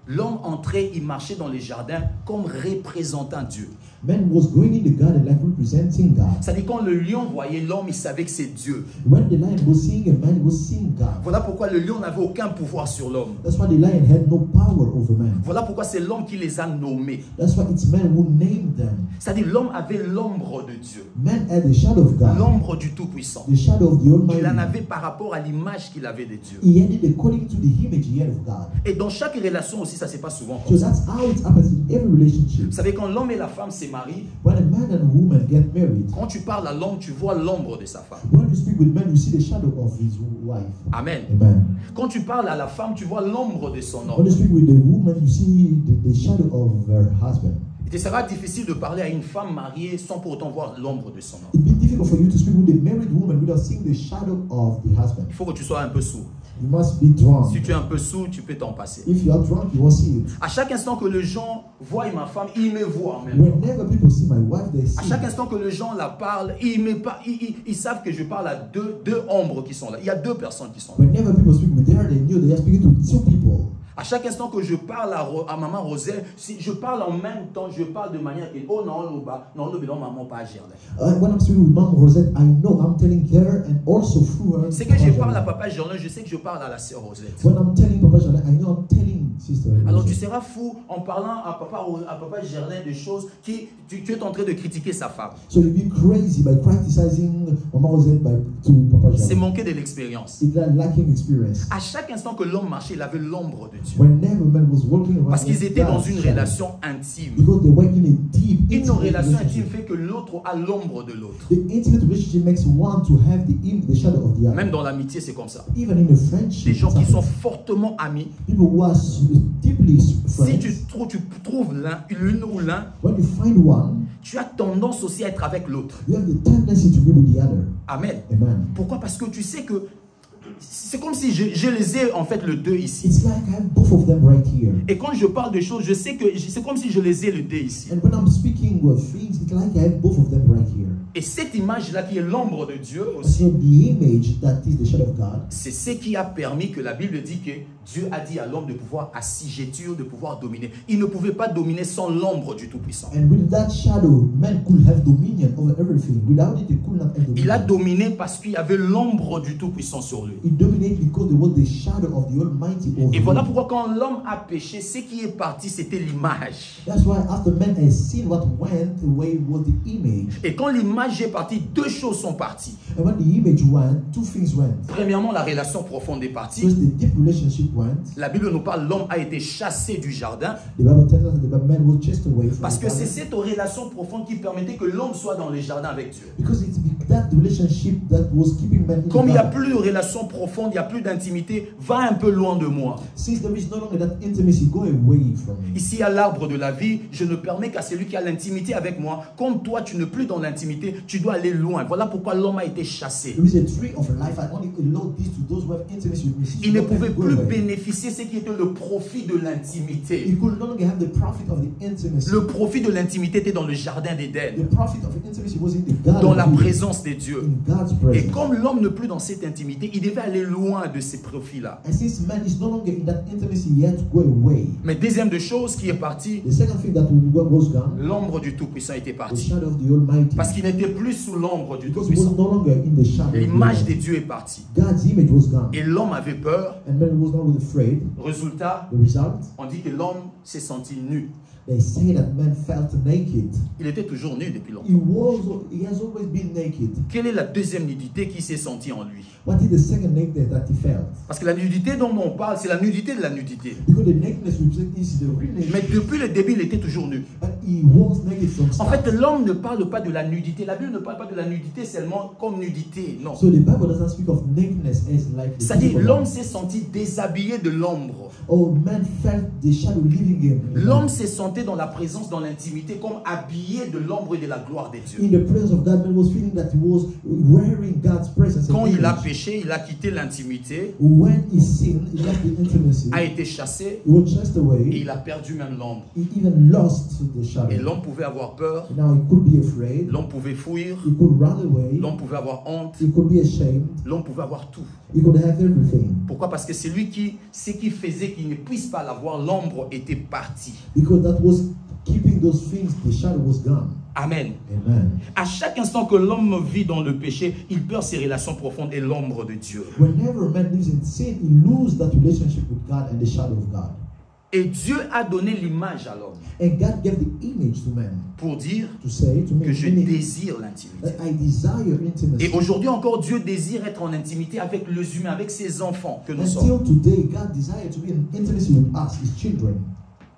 l'homme entrait, il marchait dans les jardins comme représentant Dieu. man was going in the garden like representing God. C'est-à-dire quand le lion voyait l'homme, il savait que c'est Dieu. When the lion was seeing a man, he was seeing God. Voilà pourquoi le lion n'avait aucun pouvoir sur l'homme. That's why the lion had no power over man. Voilà pourquoi c'est l'homme qui les a nommés. That's why it's man who named them. C'est-à-dire l'homme avait l'ombre de Dieu, Man had the shadow of God, l'ombre du Tout-Puissant. the shadow of the Almighty. Il en avait par rapport à l'image qu'il avait de Dieu. He had it according to the image he had of God. Et dans chaque relation aussi, ça se passe souvent So comme ça. that's how it happens in every relationship. Vous savez, quand l'homme et la femme se marient, When a man and a woman get married, quand tu parles à l'homme, tu vois l'ombre de sa femme. when you speak with man, you see the shadow of his wife. Amen. Amen. Quand tu parles à la femme, tu vois l'ombre de son When homme. you speak with the woman, you see the shadow of her husband. Il te sera difficile de parler à une femme mariée sans pour autant voir l'ombre de son homme. It'd be difficult for you to speak with a married woman without seeing the shadow of the husband. Il faut que tu sois un peu sourd. You must be drunk. Si tu es un peu sourd, tu peux t'en passer. If you are drunk, you won't see it. À chaque instant que les gens voient ma femme, ils me voient en même temps. Whenever people see my wife, they À see chaque me. instant que les gens la parlent, ils savent que je parle à deux ombres qui sont là. Il y a deux personnes qui sont là. Whenever people speak with her, they knew they are speaking to two people. À chaque instant que je parle à maman Roselle, si je parle en même temps, je parle de manière que oh non, maman pas Gerlin. When I'm speaking with Mom Rosette, I know I'm telling her and also through her. C'est que je parle à papa Gerlin, je sais que je parle à la sœur Rosette. When I'm telling Papa Gerlin, I know I'm telling Sister Rosette. Alors tu seras fou en parlant à papa Gerlin de choses qui tu es en train de critiquer sa femme. So you'll be crazy by criticizing Mama Rosette to Papa Gerlin. C'est manquer de l'expérience. It's that lacking experience. À chaque instant que l'homme marchait, il avait l'ombre de Dieu. Whenever man was walking around, parce qu'ils étaient dans une relation intime. Because they were in a deep, une relation intime fait que l'autre a l'ombre de l'autre. The intimate relationship makes one to have the shadow of the other. Même dans l'amitié, c'est comme ça. Even in a friendship, des gens qui sont fortement amis. People who are deeply friends. Si tu trouves l'une ou l'un, when you find one, tu as tendance aussi à être avec l'autre. You have the tendency to be with the other. Amen. Amen. Pourquoi? Parce que tu sais que c'est comme si je les ai en fait le deux ici. It's like I have both of them right here. Et quand je parle de choses, je sais que c'est comme si je les ai le deux ici. And when I'm speaking of things, it's like I have both of them right here. Et cette image-là qui est l'ombre de Dieu aussi, so the image that is the shadow of God, c'est ce qui a permis que la Bible dit que Dieu a dit à l'homme de pouvoir assiéger, de pouvoir dominer. Il ne pouvait pas dominer sans l'ombre du Tout-Puissant. And with that shadow, man could have dominion over everything. Without it, he could not have dominion. Il a dominé parce qu'il y avait l'ombre du Tout-Puissant sur lui. He dominated because there was the shadow of the Almighty over him. Et voilà pourquoi quand l'homme a péché, ce qui est parti, c'était l'image. That's why after man has seen, what went away was the image. Et quand l'image est partie, deux choses sont parties. And when the image went, two things went. Premièrement, la relation profonde est partie. First, the deep relationship went. La Bible nous parle, l'homme a été chassé du jardin. The Bible tells us that the man was chased away from Parce que the c'est garden. cette relation profonde qui permettait que l'homme soit dans le jardin avec Dieu. Because it's that relationship that was keeping man in Comme the il n'y a garden. plus de relation profonde, il n'y a plus d'intimité, va un peu loin de moi. Since there is no longer that intimacy, go away from me. Ici à l'arbre de la vie, je ne permets qu'à celui qui a l'intimité avec moi. Comme toi, tu n'es plus dans l'intimité, tu dois aller loin. Voilà pourquoi l'homme a été chassé. There is a tree of life. I only allow this to those who have intimacy with me. Since Il ne you pouvait don't go plus away. bénéficier ce qui était le profit de l'intimité. You could no longer have the profit of the intimacy. Le profit de l'intimité était dans le jardin d'Éden, The profit of intimacy was in the garden. dans la of Eden, présence de Dieu. in God's Et presence. comme l'homme n'est plus dans cette intimité, il devait aller loin de ces profits-là. And since man is no longer in that intimacy, he had to go away. Mais deuxième de choses qui est partie, The second thing that was gone, l'ombre du Tout-Puissant était the partie. shadow of the Almighty. Parce qu'il n'était plus sous l'ombre du Because he was Tout-Puissant. no longer in the shadow. of the L'image de Almighty. Dieu est partie. God's image was gone. Et l'homme avait peur. And man was not afraid. Résultat, The result, on dit que l'homme s'est senti nu. they say that man felt naked. Il était toujours nu depuis longtemps. He has always been naked. Quelle est la deuxième nudité qui s'est sentie en lui? What is the second nakedness that he felt? Parce que la nudité dont on parle, c'est la nudité de la nudité. Because the nakedness represents is the real Mais naked. depuis le début, il était toujours nu. But he was naked from En start. fait, l'homme ne parle pas de la nudité. La Bible ne parle pas de la nudité seulement comme nudité. Non. So the Bible doesn't speak of nakedness as like the C'est-à-dire, physical l'homme one. s'est senti déshabillé de l'ombre. Oh, man felt the shadow living in. L'homme s'est senti dans la présence, dans l'intimité, comme habillé de l'ombre et de la gloire de Dieu. In the presence of God, man was feeling that he was wearing God's presence. Quand and il a image. péché, il a quitté l'intimité, When he sinned, he left the intimacy. a été chassé He was chased et away. il a perdu même l'ombre. He even lost the shadow. Et l'homme pouvait avoir peur, Now he could be afraid. l'homme pouvait fuir, He could run away. l'homme pouvait avoir honte, He could be ashamed. l'homme pouvait avoir tout. He could have everything. Pourquoi? Parce que c'est lui ce qui faisait qu'il ne puisse pas l'avoir, l'ombre était partie. Because that was keeping those things, the shadow was gone. Amen. Amen. À chaque instant que l'homme vit dans le péché, il perd ses relations profondes et l'ombre de Dieu. Whenever man lives in sin, he loses that relationship with God and the shadow of God. Et Dieu a donné l'image à l'homme And God gave the image to man pour dire to say, to que me, je désire l'intimité. that I desire intimacy. Et aujourd'hui encore, Dieu désire être en intimité avec les humains, avec ses enfants que nous Until sommes. today, God desires to be in intimacy with us, His children.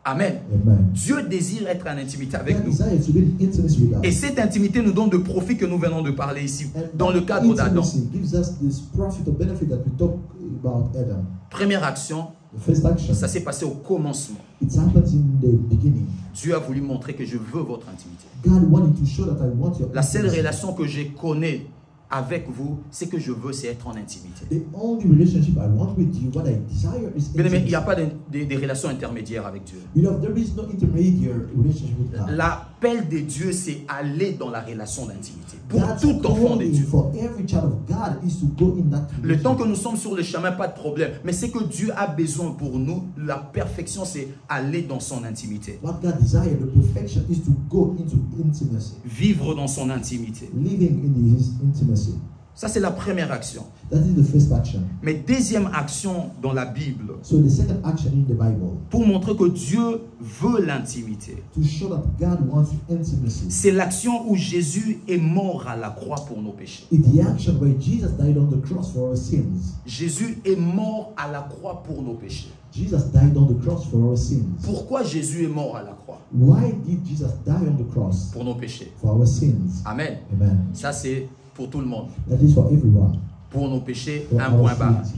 Amen. Amen. Dieu désire être en intimité avec God nous. desires to be in intimacy with Et us. cette intimité nous donne le profit que nous venons de parler ici, And dans le cadre d'Adam. intimacy gives us this profit or benefit that we talk about Adam. Première action, The first action, ça s'est passé au commencement. it happens in the beginning. Dieu a voulu montrer que je veux votre intimité. God wanted to show that I want your La seule intimacy. relation que je connais avec vous, c'est que je veux, c'est être en intimité. The only relationship I want with you, what I desire is Bien aimé, il n'y intimacy. a pas de relations intermédiaires avec Dieu. Beloved, there is no intermediate relationship with God. La l'appel de Dieu, c'est aller dans la relation d'intimité. Pour God's tout enfant de calling Dieu. for every child of God is to go in that Le temps que relation. nous sommes sur le chemin, pas de problème. Mais c'est que Dieu a besoin pour nous, la perfection, c'est aller dans son intimité. What God desires, the perfection, is to go into intimacy. Vivre dans son intimité. Living in His intimacy. Ça, c'est la première action. That is the first action. Mais deuxième action dans la Bible, So the second action in the Bible, pour montrer que Dieu veut l'intimité, to show that God wants intimacy, c'est l'action où Jésus est mort à la croix pour nos péchés. is the action where Jesus died on the cross for our sins. Jésus est mort à la croix pour nos péchés. Jesus died on the cross for our sins. Pourquoi Jésus est mort à la croix? Why did Jesus die on the cross? Pour nos péchés. For our sins. Amen. Amen. Ça, c'est pour tout le monde. That is for everyone. Pour nos péchés, For un our point barre. sins.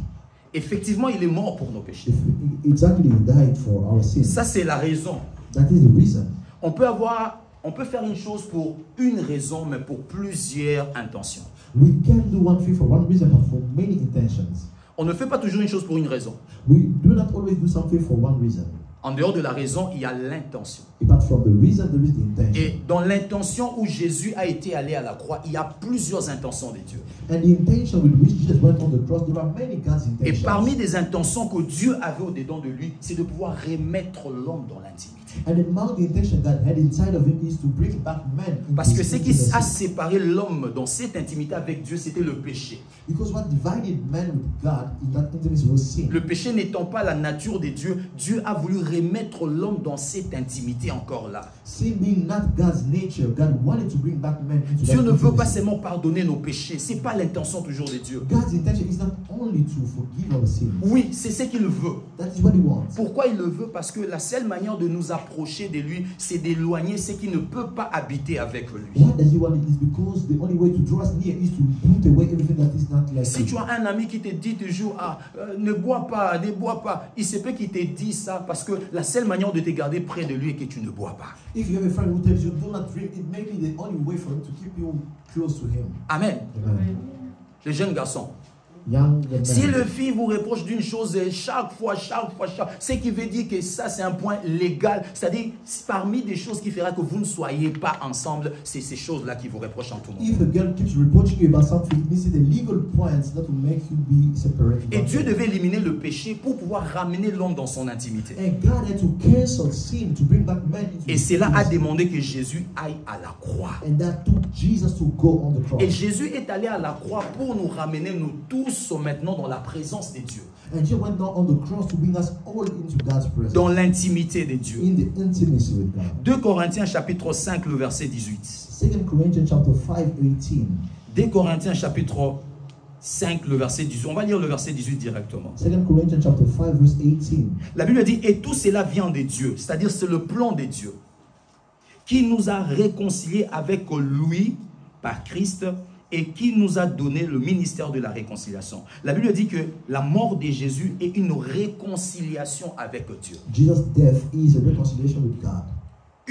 Effectivement, il est mort pour nos péchés. Exactly, he died for our sins. Ça, c'est la raison. That is the reason. On peut faire une chose pour une raison, mais pour plusieurs intentions. We can do one thing for one reason, but for many intentions. On ne fait pas toujours une chose pour une raison. We do not always do something for one reason. En dehors de la raison, il y a l'intention. But from the reason, there is the intention. Et dans l'intention où Jésus a été allé à la croix, il y a plusieurs intentions de Dieu. And the intention with which Jesus went on the cross, there are many God's Et intentions. parmi des intentions que Dieu avait au-dedans de lui, c'est de pouvoir remettre l'homme dans l'intimité. And among the intention God had inside of him is to bring back man into Parce que his ce qui intimacy. a séparé l'homme dans cette intimité avec Dieu, c'était le péché. Because what divided man with God in that intimacy was sin. Le péché n'étant pas la nature de Dieu, Dieu a voulu remettre l'homme dans cette intimité encore là. Sin being not God's nature, God wanted to bring back man into Dieu that ne veut pas intimacy. seulement pardonner nos péchés, c'est pas l'intention toujours de Dieu. God's intention is not only to forgive our sins. Oui, c'est ce qu'il veut. That is what He wants. Pourquoi il le veut? Parce que la seule manière de nous approcher de lui, c'est d'éloigner ce qui ne peut pas habiter avec lui. Why does He want it? Is because the only way to draw us near is to put away everything that is not like Si Him. tu as un ami qui te dit toujours, ne bois pas, ne bois pas, il se peut qu'il te dit ça parce que la seule manière de te garder près de lui est que tu ne bois pas. If you have a friend who tells you do not drink, it may be the only way for him to keep you close to Him. Amen. Amen. Les jeunes garçons. Young men. Si le fille vous reproche d'une chose chaque fois, ce qui veut dire que ça c'est un point légal, c'est-à-dire parmi des choses qui fera que vous ne soyez pas ensemble, c'est ces choses-là qui vous reprochent en tout moment. If a girl keeps reproaching you about something, this is the legal points that will make you be separated. Et Dieu devait éliminer le péché pour pouvoir ramener l'homme dans son intimité. And God had to cancel sin to bring back man into Et His cela a intimacy. demandé que Jésus aille à la croix. And that took Jesus to go on the cross. Et Jésus est allé à la croix pour nous ramener, nous tous, maintenant dans la présence de Dieu. And Jesus went down on the cross to bring us all into God's presence. Dans l'intimité de Dieu. In the intimacy with God. 2 Corinthiens chapitre 5, le verset 18. 2 Corinthians chapter 5:18. 2 Corinthiens chapitre 5, le verset 18. On va lire le verset 18 directement. 2 Corinthians chapter 5 verse 18. La Bible dit, et tout cela vient de Dieu, c'est-à-dire c'est le plan de Dieu, qui nous a réconciliés avec lui par Christ et qui nous a donné le ministère de la réconciliation. La Bible dit que la mort de Jésus est une réconciliation avec Dieu. Jesus' death is a reconciliation with God.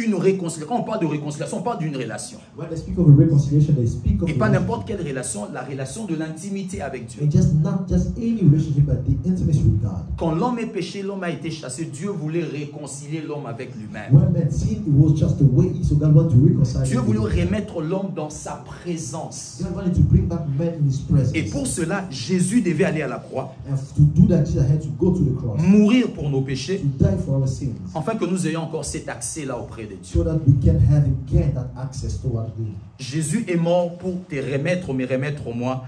Une réconciliation. Quand on parle de réconciliation, on parle d'une relation. When they speak of a reconciliation, they speak of Et pas a n'importe quelle relation, la relation de l'intimité avec Dieu. and just not just any relationship, but the intimacy with God. Quand l'homme est péché, l'homme a été chassé, Dieu voulait réconcilier l'homme avec lui-même. When man sinned, it was just the way, so God wanted to reconcile. Dieu him voulait with God. remettre l'homme dans sa présence. God wanted to bring back man in His presence. Et pour cela, Jésus devait aller à la croix, And to do that, Jesus had to go to the cross, mourir pour nos péchés, to die for our sins, afin que nous ayons encore cet accès-là auprès de Dieu. so that we can have again that access to what we. Jésus est mort pour te remettre, me remettre moi,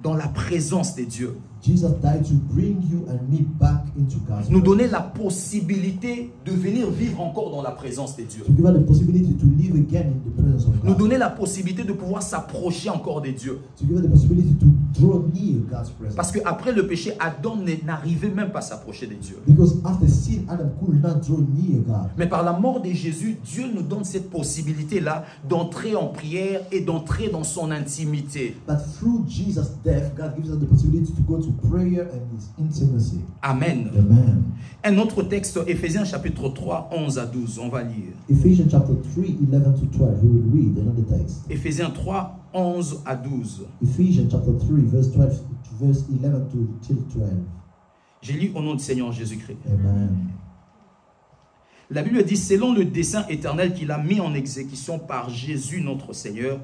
dans la présence de Dieu. Jesus died to bring you and me back into God's Nous presence. donner la possibilité de venir vivre encore dans la présence de Dieu. To give us the possibility to live again in the presence of Nous God. donner la possibilité de pouvoir s'approcher encore de Dieu. To give us the possibility to draw near God's presence. Parce qu'après le péché, Adam n'arrivait même pas à s'approcher de Dieu. Because after sin, Adam could not draw near God. Mais par la mort de Jésus, Dieu nous donne cette possibilité-là d'entrer en prière et d'entrer dans son intimité. But through Jesus' death, God gives us the possibility to go to prayer and His intimacy. Amen. Amen. Un autre texte, Éphésiens chapitre 3, 11 à 12, on va lire. Ephesians chapter 3, 11 to 12. We will read another text. Éphésiens 3, 11 à 12. Ephesians chapter 3, verse 12, verse 11 till 12. J'ai lu au nom du Seigneur Jésus-Christ. Amen. La Bible dit, selon le dessein éternel qu'il a mis en exécution par Jésus notre Seigneur,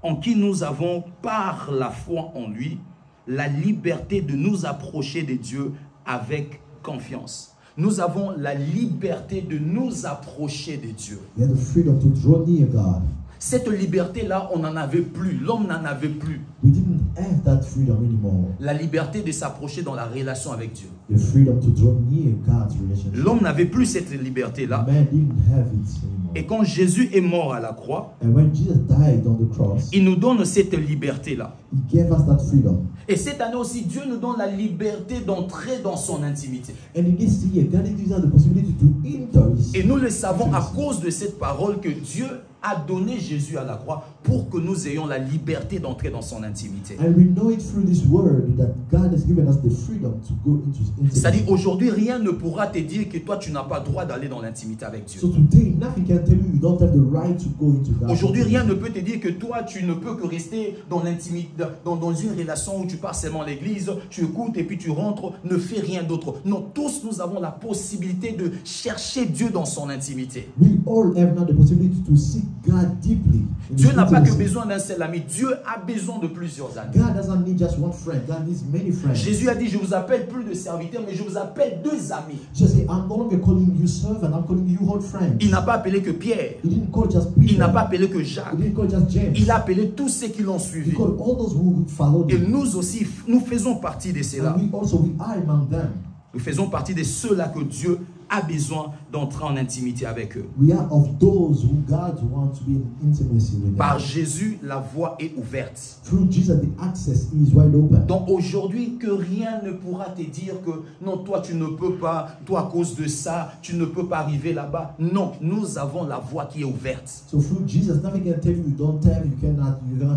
en qui nous avons, par la foi en lui, la liberté de nous approcher de Dieu avec confiance. Nous avons la liberté de nous approcher de Dieu. We have the freedom to draw near God. Cette liberté-là, on n'en avait plus. L'homme n'en avait plus. We didn't have that freedom anymore. La liberté de s'approcher dans la relation avec Dieu. The freedom to draw near God's relationship. L'homme n'avait plus cette liberté-là. Man didn't have it anymore. Et quand Jésus est mort à la croix, And when Jesus died on the cross, il nous donne cette liberté-là. He gave us that freedom. Et cette année aussi, Dieu nous donne la liberté d'entrer dans son intimité. And in this year, God gives us the possibility to enter His Et nous le savons à intimacy. cause de cette parole que Dieu a donné Jésus à la croix pour que nous ayons la liberté d'entrer dans son intimité. And we know it through this word that God has given us the freedom to go into His C'est-à-dire intimacy. aujourd'hui, rien ne pourra te dire que toi, tu n'as pas droit d'aller dans l'intimité avec Dieu. So today, nothing can tell you don't have the right to go into God. Aujourd'hui, rien ne peut te dire que toi, tu ne peux que rester dans l'intimité, dans une relation où tu pars seulement à l'église, tu écoutes et puis tu rentres, ne fais rien d'autre. Non, tous nous avons la possibilité de chercher Dieu dans son intimité. We all have now the possibility to seek God deeply. in Dieu His n'a pas que intimacy. besoin d'un seul ami, Dieu a besoin de plusieurs amis. God doesn't need just one friend. God needs many friends. Jésus a dit, je vous appelle plus de serviteurs, mais je vous appelle deux amis. Just say, I'm no longer calling you servant, I'm calling you whole friends. Il n'a pas appelé que Pierre, He didn't call just Peter. il n'a pas appelé que He Jacques, didn't call just James. il a appelé tous ceux qui l'ont He suivi. called all those who followed Et him. nous aussi, nous faisons partie de ceux-là. And we are among them. Nous faisons partie de ceux-là que Dieu a besoin d'entrer en intimité avec eux. We are of those who God wants to be in intimacy with Par them. Jésus, la voie est ouverte. Through Jesus, the access is wide open. Donc aujourd'hui, que rien ne pourra te dire que non, toi tu ne peux pas, toi à cause de ça, tu ne peux pas arriver là-bas. Non, nous avons la voie qui est ouverte. So through Jesus, nothing can tell you you don't have, you cannot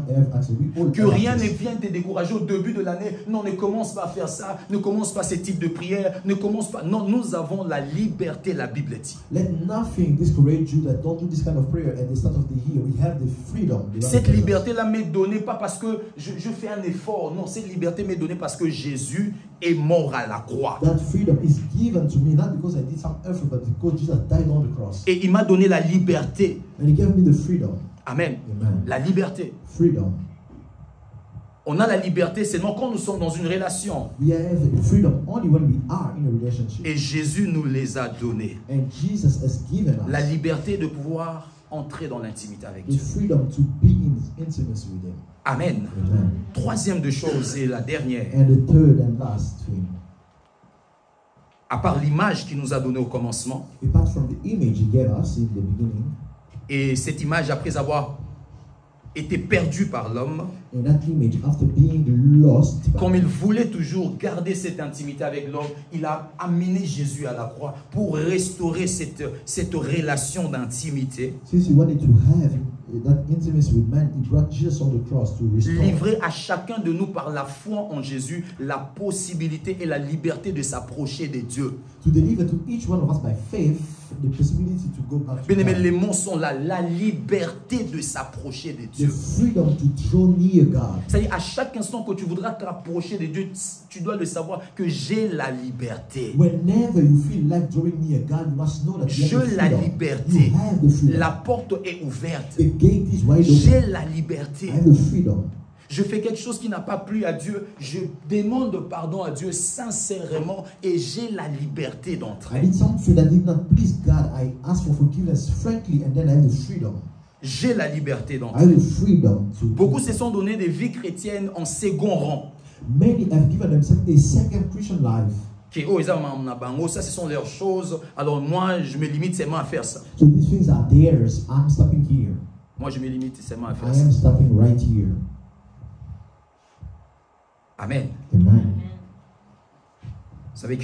have access. We all Que have rien ne access. vienne te décourager au début de l'année. Non, ne commence pas à faire ça, ne commence pas ce type de prière, ne commence pas. Non, nous avons la liberté, la Bible dit. Let nothing discourage you that don't do this kind of prayer at the start of the year. We have the freedom. The Cette right liberté-là m'est donnée pas parce que je fais un effort. Non, cette liberté m'est donnée parce que Jésus est mort à la croix. That freedom is given to me not because I did some effort, but because Jesus died on the cross. Et il m'a donné la liberté. And He gave me the freedom. Amen. Amen. La liberté. Freedom. On a la liberté seulement quand nous sommes dans une relation. We have freedom only when we are in a relationship. Et Jésus nous les a donnés. And Jesus has given La us liberté de pouvoir entrer dans l'intimité avec the Dieu. freedom to be in intimacy with Him. Amen. Amen. Troisième de choses et la dernière. And the third and last thing, À part l'image qu'il nous a donnée au commencement. apart from the image He gave us in the beginning, Et cette image, après avoir été perdue par l'homme, and that image, after being lost, by comme il voulait toujours garder cette intimité avec l'homme, il a amené Jésus à la croix pour restaurer cette relation d'intimité, since He wanted to have that intimacy with man, He brought Jesus on the cross to restore. livrer à chacun de nous par la foi en Jésus la possibilité et la liberté de s'approcher de Dieu. To deliver to each one of us by faith the possibility to go back to Bien aimé, God. les mots sont là, la liberté de s'approcher de The Dieu. freedom to draw near God. C'est-à-dire, à chaque instant que tu voudras t'approcher de Dieu, tu dois le savoir que j'ai la liberté. Whenever you feel like drawing near God, you must know that you Je have the la freedom. liberté. You have the freedom. La porte est ouverte. The gate is wide J'ai open. la liberté. I have the freedom. Je fais quelque chose qui n'a pas plu à Dieu. Je demande pardon à Dieu sincèrement et j'ai la liberté I d'entrer. did something that did not please God. I ask for forgiveness frankly, and then I have the freedom. J'ai la liberté I d'entrer. have the freedom to. Beaucoup se sont donné des vies chrétiennes en second rang. Many have given themselves a second Christian life. Que, oh, ça, ce sont leurs choses. Alors moi, je me limite seulement à faire ça. So these things are theirs. I'm stopping here. Moi, je me limite seulement à I faire ça. am stopping right here. Amen. Amen. Vous savez,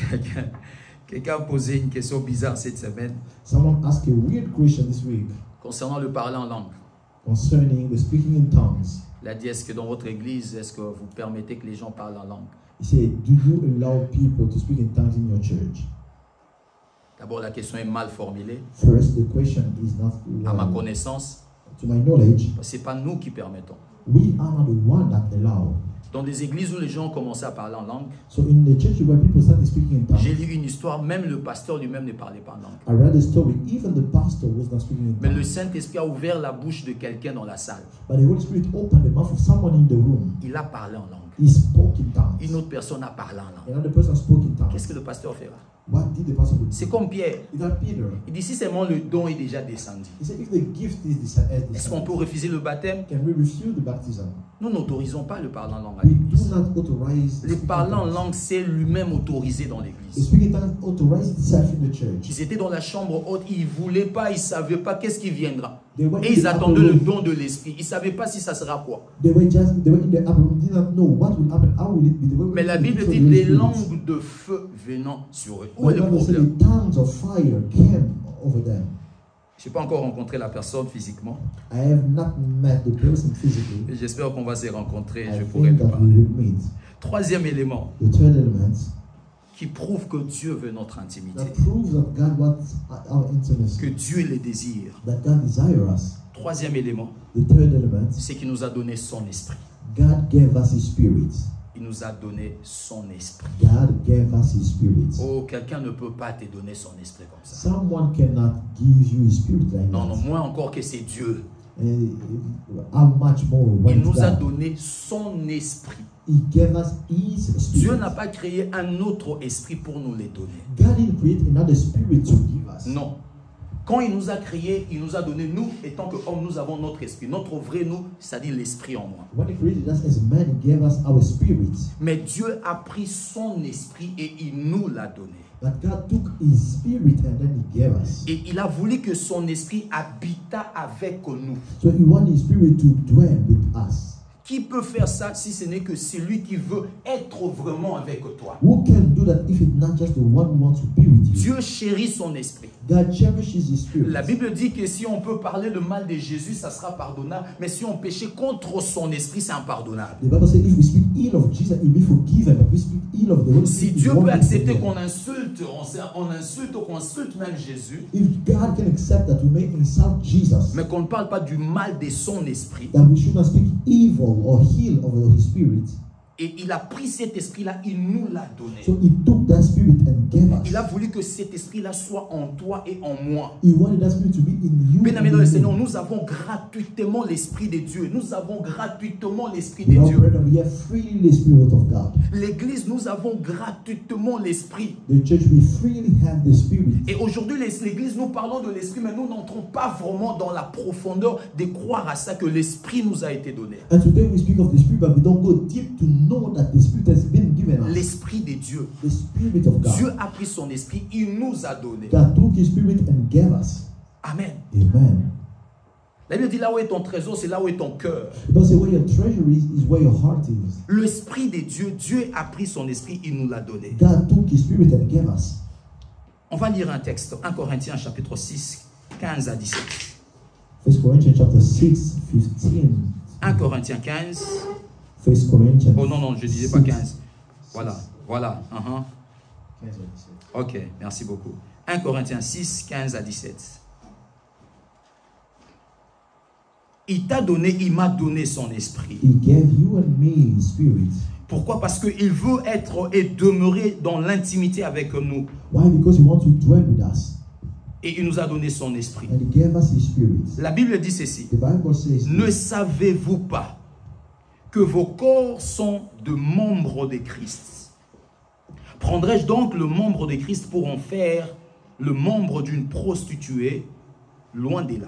quelqu'un a posé une question bizarre cette semaine Someone asked a weird question this week concernant le parler en langue. concerning the speaking in tongues. Il a dit, est-ce que dans votre église, est-ce que vous permettez que les gens parlent en langue? He said, do you allow people to speak in tongues in your church? D'abord, la question est mal formulée. First, the question is not À ma connaissance, to my knowledge. ce n'est pas nous qui permettons. We are not the one that allow. Dans des églises où les gens commençaient à parler en langue, So in the church where people started speaking in tongues, j'ai lu une histoire, même le pasteur lui-même ne parlait pas en langue. I read a story. Even the pastor was not speaking in Mais le tongues. Saint-Esprit a ouvert la bouche de quelqu'un dans la salle. But the Holy Spirit opened the mouth of someone in the room. Il a parlé en langue. He spoke in tongues. Une autre personne a parlé en langue. Another person spoke in tongues. Qu'est-ce que le pasteur fera? What did the pastor do? C'est comme Pierre. Is that Peter? Il dit si seulement le don est déjà descendu, He said, if the gift is est-ce qu'on peut refuser le baptême? can we refuse the baptism? Nous n'autorisons pas le parler en langue à We do l'église. not authorize. Le parler en langue, c'est lui-même autorisé dans The l'église. speaking tongues authorized itself in the church. Ils étaient dans la chambre haute, ils ne voulaient pas, ils ne savaient pas qu'est-ce qui viendra. They were Et in ils the attendaient upper le room. don de l'esprit. Ils ne savaient pas si ça sera quoi. They were in the upper room, did not know what will happen, how will it be. They were Mais la waiting Bible for dit the Holy des Spirit. langues de feu venant sur eux. Où est The le Bible said problème? the tongues of fire came over them. Je n'ai pas encore rencontré la personne physiquement. I have not met the person physically. Et j'espère qu'on va se rencontrer et I je pourrai think lui that we parler. will meet. Troisième élément The third element qui prouve que Dieu veut notre intimité, that proves that God wants our que intimacy, Dieu les désire. that God desires us. Troisième élément, The third element, c'est qu'il nous a donné son esprit. God gave us His Spirit. Il nous a donné son esprit. God gave us His Spirit. Oh, quelqu'un ne peut pas te donner son esprit comme ça. Someone cannot give you His Spirit like Non, non, that. moins encore que c'est Dieu. How much more when Il it's nous a God? donné son esprit. He gave us His Dieu Spirit. n'a pas créé un autre esprit pour nous les donner. God didn't create another spirit to give us. Non. Quand il nous a créés, il nous a donné, nous, étant que hommes, nous avons notre esprit. Notre vrai nous, c'est-à-dire l'esprit en moi. When He created us as man, He gave us our spirit. Mais Dieu a pris son esprit et il nous l'a donné. But God took His Spirit and then He gave us. Et il a voulu que son esprit habitât avec nous. So He wanted His Spirit to dwell with us. Qui peut faire ça si ce n'est que celui qui veut être vraiment avec toi? Who can do that if it's not just the one who wants to be with you? Dieu chérit son esprit. God cherishes His Spirit. La Bible dit que si on peut parler le mal de Jésus, ça sera pardonnable. Mais si on péchait contre son esprit, c'est impardonnable. The Bible says if we speak ill of Jesus, it will be forgiven. But if we speak ill of the Holy Si Spirit, Dieu it won't peut be accepter forgiven. qu'on insulte, on insulte ou qu'on insulte même Jésus, If God can accept that we may insult Jesus, mais qu'on ne parle pas du mal de son esprit, that we should not speak evil or ill of His Spirit. et il a pris cet esprit-là, il nous l'a donné. So He took that Spirit and gave us. Il a voulu que cet esprit-là soit en toi et en moi. He wanted that Spirit to be in you. Bien-aimés and dans le in Seigneur, me. nous avons gratuitement l'esprit de Dieu. Nous avons gratuitement l'esprit de Beloved Dieu. brethren, we have freely the Spirit of God. L'église, nous avons gratuitement l'esprit. The church, we freely have the Spirit. Et aujourd'hui, l'église, nous parlons de l'esprit, mais nous n'entrons pas vraiment dans la profondeur de croire à ça que l'esprit nous a été donné. And today we speak of the Spirit, but we don't go deep to know that the Spirit has been given us. L'esprit de Dieu. The Spirit of God. Dieu a pris son esprit, il nous a donné. God took His Spirit and gave us. Amen. Amen. La Bible dit là où est ton trésor, c'est là où est ton cœur. The Bible says where your treasure is where your heart is. L'esprit de Dieu, Dieu a pris son esprit, il nous l'a donné. God took His Spirit and gave us. On va lire un texte, 1 Corinthiens chapitre 6, 15 à 17. 1 Corinthians chapter 6, 15. 1 Corinthiens 15. 1 Corinthians. Oh non, non, je ne disais pas 15. Voilà, voilà. 15 Ok, merci beaucoup. 1 Corinthiens 6, 15 à 17. Il t'a donné, il m'a donné son esprit. He gave you and me His Spirit. Pourquoi? Parce qu'il veut être et demeurer dans l'intimité avec nous. Why? Because He wants to dwell with us. Et il nous a donné son esprit. And He gave us His Spirit. La Bible dit ceci. The Bible says, Ne savez-vous pas que vos corps sont de membres de Christ? Prendrai-je donc le membre de Christ pour en faire le membre d'une prostituée? Loin de là.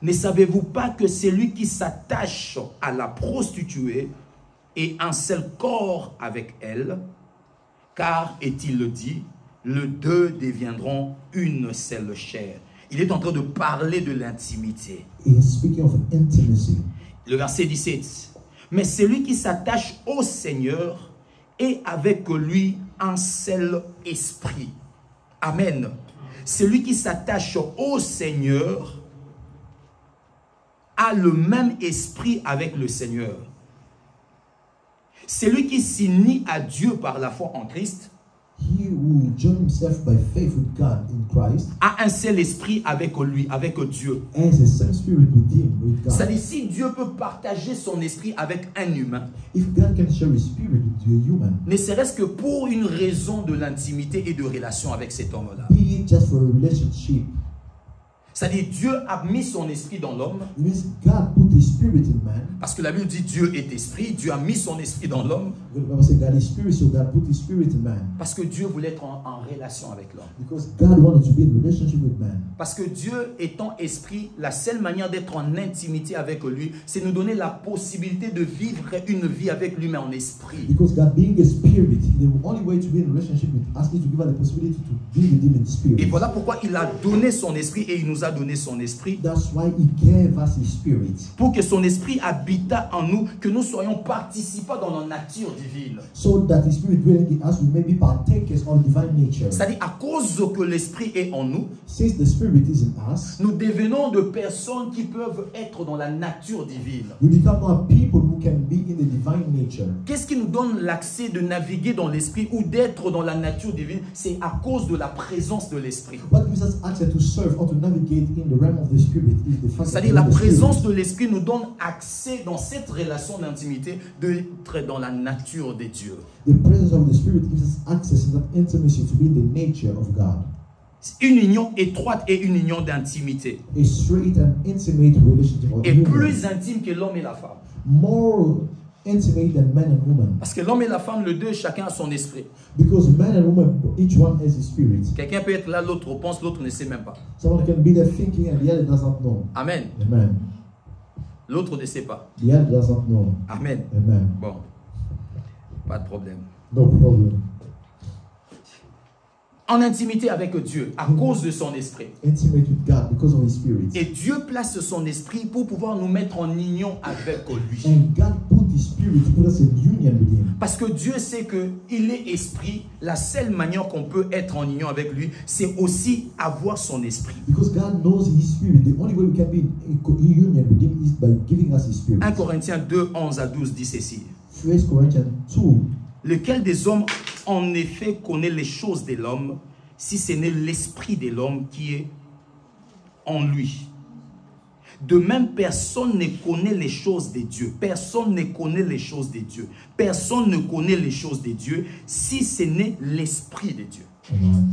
Ne savez-vous pas que celui qui s'attache à la prostituée est un seul corps avec elle? Car, est-il le dit, les deux deviendront une seule chair. Il est en train de parler de l'intimité. He is speaking of intimacy. Le verset 17. Mais celui qui s'attache au Seigneur est avec lui un seul esprit. Amen. Celui qui s'attache au Seigneur a le même esprit avec le Seigneur. Celui qui s'unit à Dieu par la foi en Christ he who join himself by faith with God in Christ a un seul esprit avec lui, avec Dieu. has the same spirit with him, with God. C'est-à-dire, si Dieu peut partager son esprit avec un humain, If God can share his spirit with a human, ne serait-ce que pour une raison de l'intimité et de relation avec cet homme-là. be it just for a relationship, C'est-à-dire, Dieu a mis son esprit dans l'homme, it means God put his spirit in man. parce que la Bible dit Dieu est esprit, Dieu a mis son esprit dans l'homme, The Bible says God is spirit, so God put his spirit in man. parce que Dieu voulait être en relation avec l'homme. Because God wanted to be in relationship with man. Parce que Dieu étant esprit, la seule manière d'être en intimité avec lui, c'est nous donner la possibilité de vivre une vie avec lui, mais en esprit. Because God being a spirit, the only way to be in relationship with us is to give us the possibility to be with him in spirit. Et voilà pourquoi il a donné son esprit et il nous a donné son esprit. That's why he gave us his spirit. Pour que son esprit habitât en nous, que nous soyons participants dans la nature divine. So that his spirit dwelling in us, we may be partakers of divine nature. C'est-à-dire, à cause que l'esprit est en nous, Since the spirit is in us, nous devenons de personnes qui peuvent être dans la nature divine. we become more people who can be in the divine nature. Qu'est-ce qui nous donne l'accès de naviguer dans l'esprit ou d'être dans la nature divine? C'est à cause de la présence de l'esprit. What gives us access to serve or to navigate in the realm of the spirit is the fact that C'est-à-dire, la the spirit. présence de l'esprit nous donne accès dans cette relation d'intimité d'être dans la nature des dieux. The presence of the spirit gives us access in that intimacy to be in the nature of God. Une union étroite et une union d'intimité. A straight and intimate relationship of Et union. plus intime que l'homme et la femme. More intimate than man and woman. Parce que l'homme et la femme, les deux, chacun a son esprit. Because man and woman, each one has his spirit. Quelqu'un peut être là, l'autre pense, l'autre ne sait même pas. Someone can be there thinking and the other doesn't know. Amen. Amen. L'autre ne sait pas. The other doesn't know. Amen. Amen. Bon, pas de problème. No problem. En intimité avec Dieu, à cause de son esprit. Intimate with God because of his spirit. Et Dieu place son esprit pour pouvoir nous mettre en union avec lui. And God put his spirit to put us in union with him. Parce que Dieu sait qu'il est esprit. La seule manière qu'on peut être en union avec lui, c'est aussi avoir son esprit. Because God knows his spirit. The only way we can be in union with him is by giving us his spirit. 1 Corinthiens 2, 11 à 12 dit ceci. 1 Corinthians 2. Lequel des hommes en effet connaît les choses de l'homme, si ce n'est l'esprit de l'homme qui est en lui? De même, personne ne connaît les choses de Dieu. Personne ne connaît les choses de Dieu. Personne ne connaît les choses de Dieu, si ce n'est l'esprit de Dieu. Amen.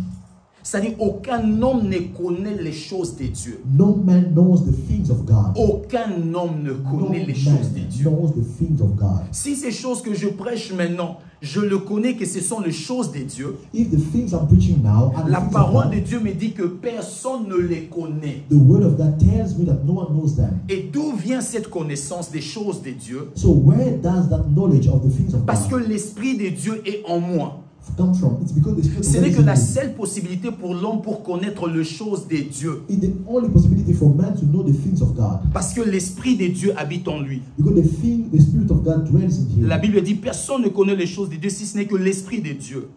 C'est-à-dire, aucun homme ne connaît les choses de Dieu. No man knows the things of God. Aucun homme ne No connaît les choses de man Dieu. knows the things of God. Si ces choses que je prêche maintenant, je le connais que ce sont les choses de Dieu, If the things I'm preaching now are the la things of parole God, de Dieu me dit que personne ne les connaît. the word of God tells me that no one knows them. Et d'où vient cette connaissance des choses de Dieu? So where does that knowledge of the things of Parce que God l'Esprit de Dieu est en moi. come from? It's because the spirit of Ce God n'est is que in la me. seule possibilité pour l'homme pour connaître les choses de Dieu. It's the only possibility for man to know the things of God. Parce que l'Esprit de Dieu habite en lui. Because the spirit of God dwells in him. La Bible dit personne ne connaît les choses de Dieu si ce n'est que l'Esprit de Dieu.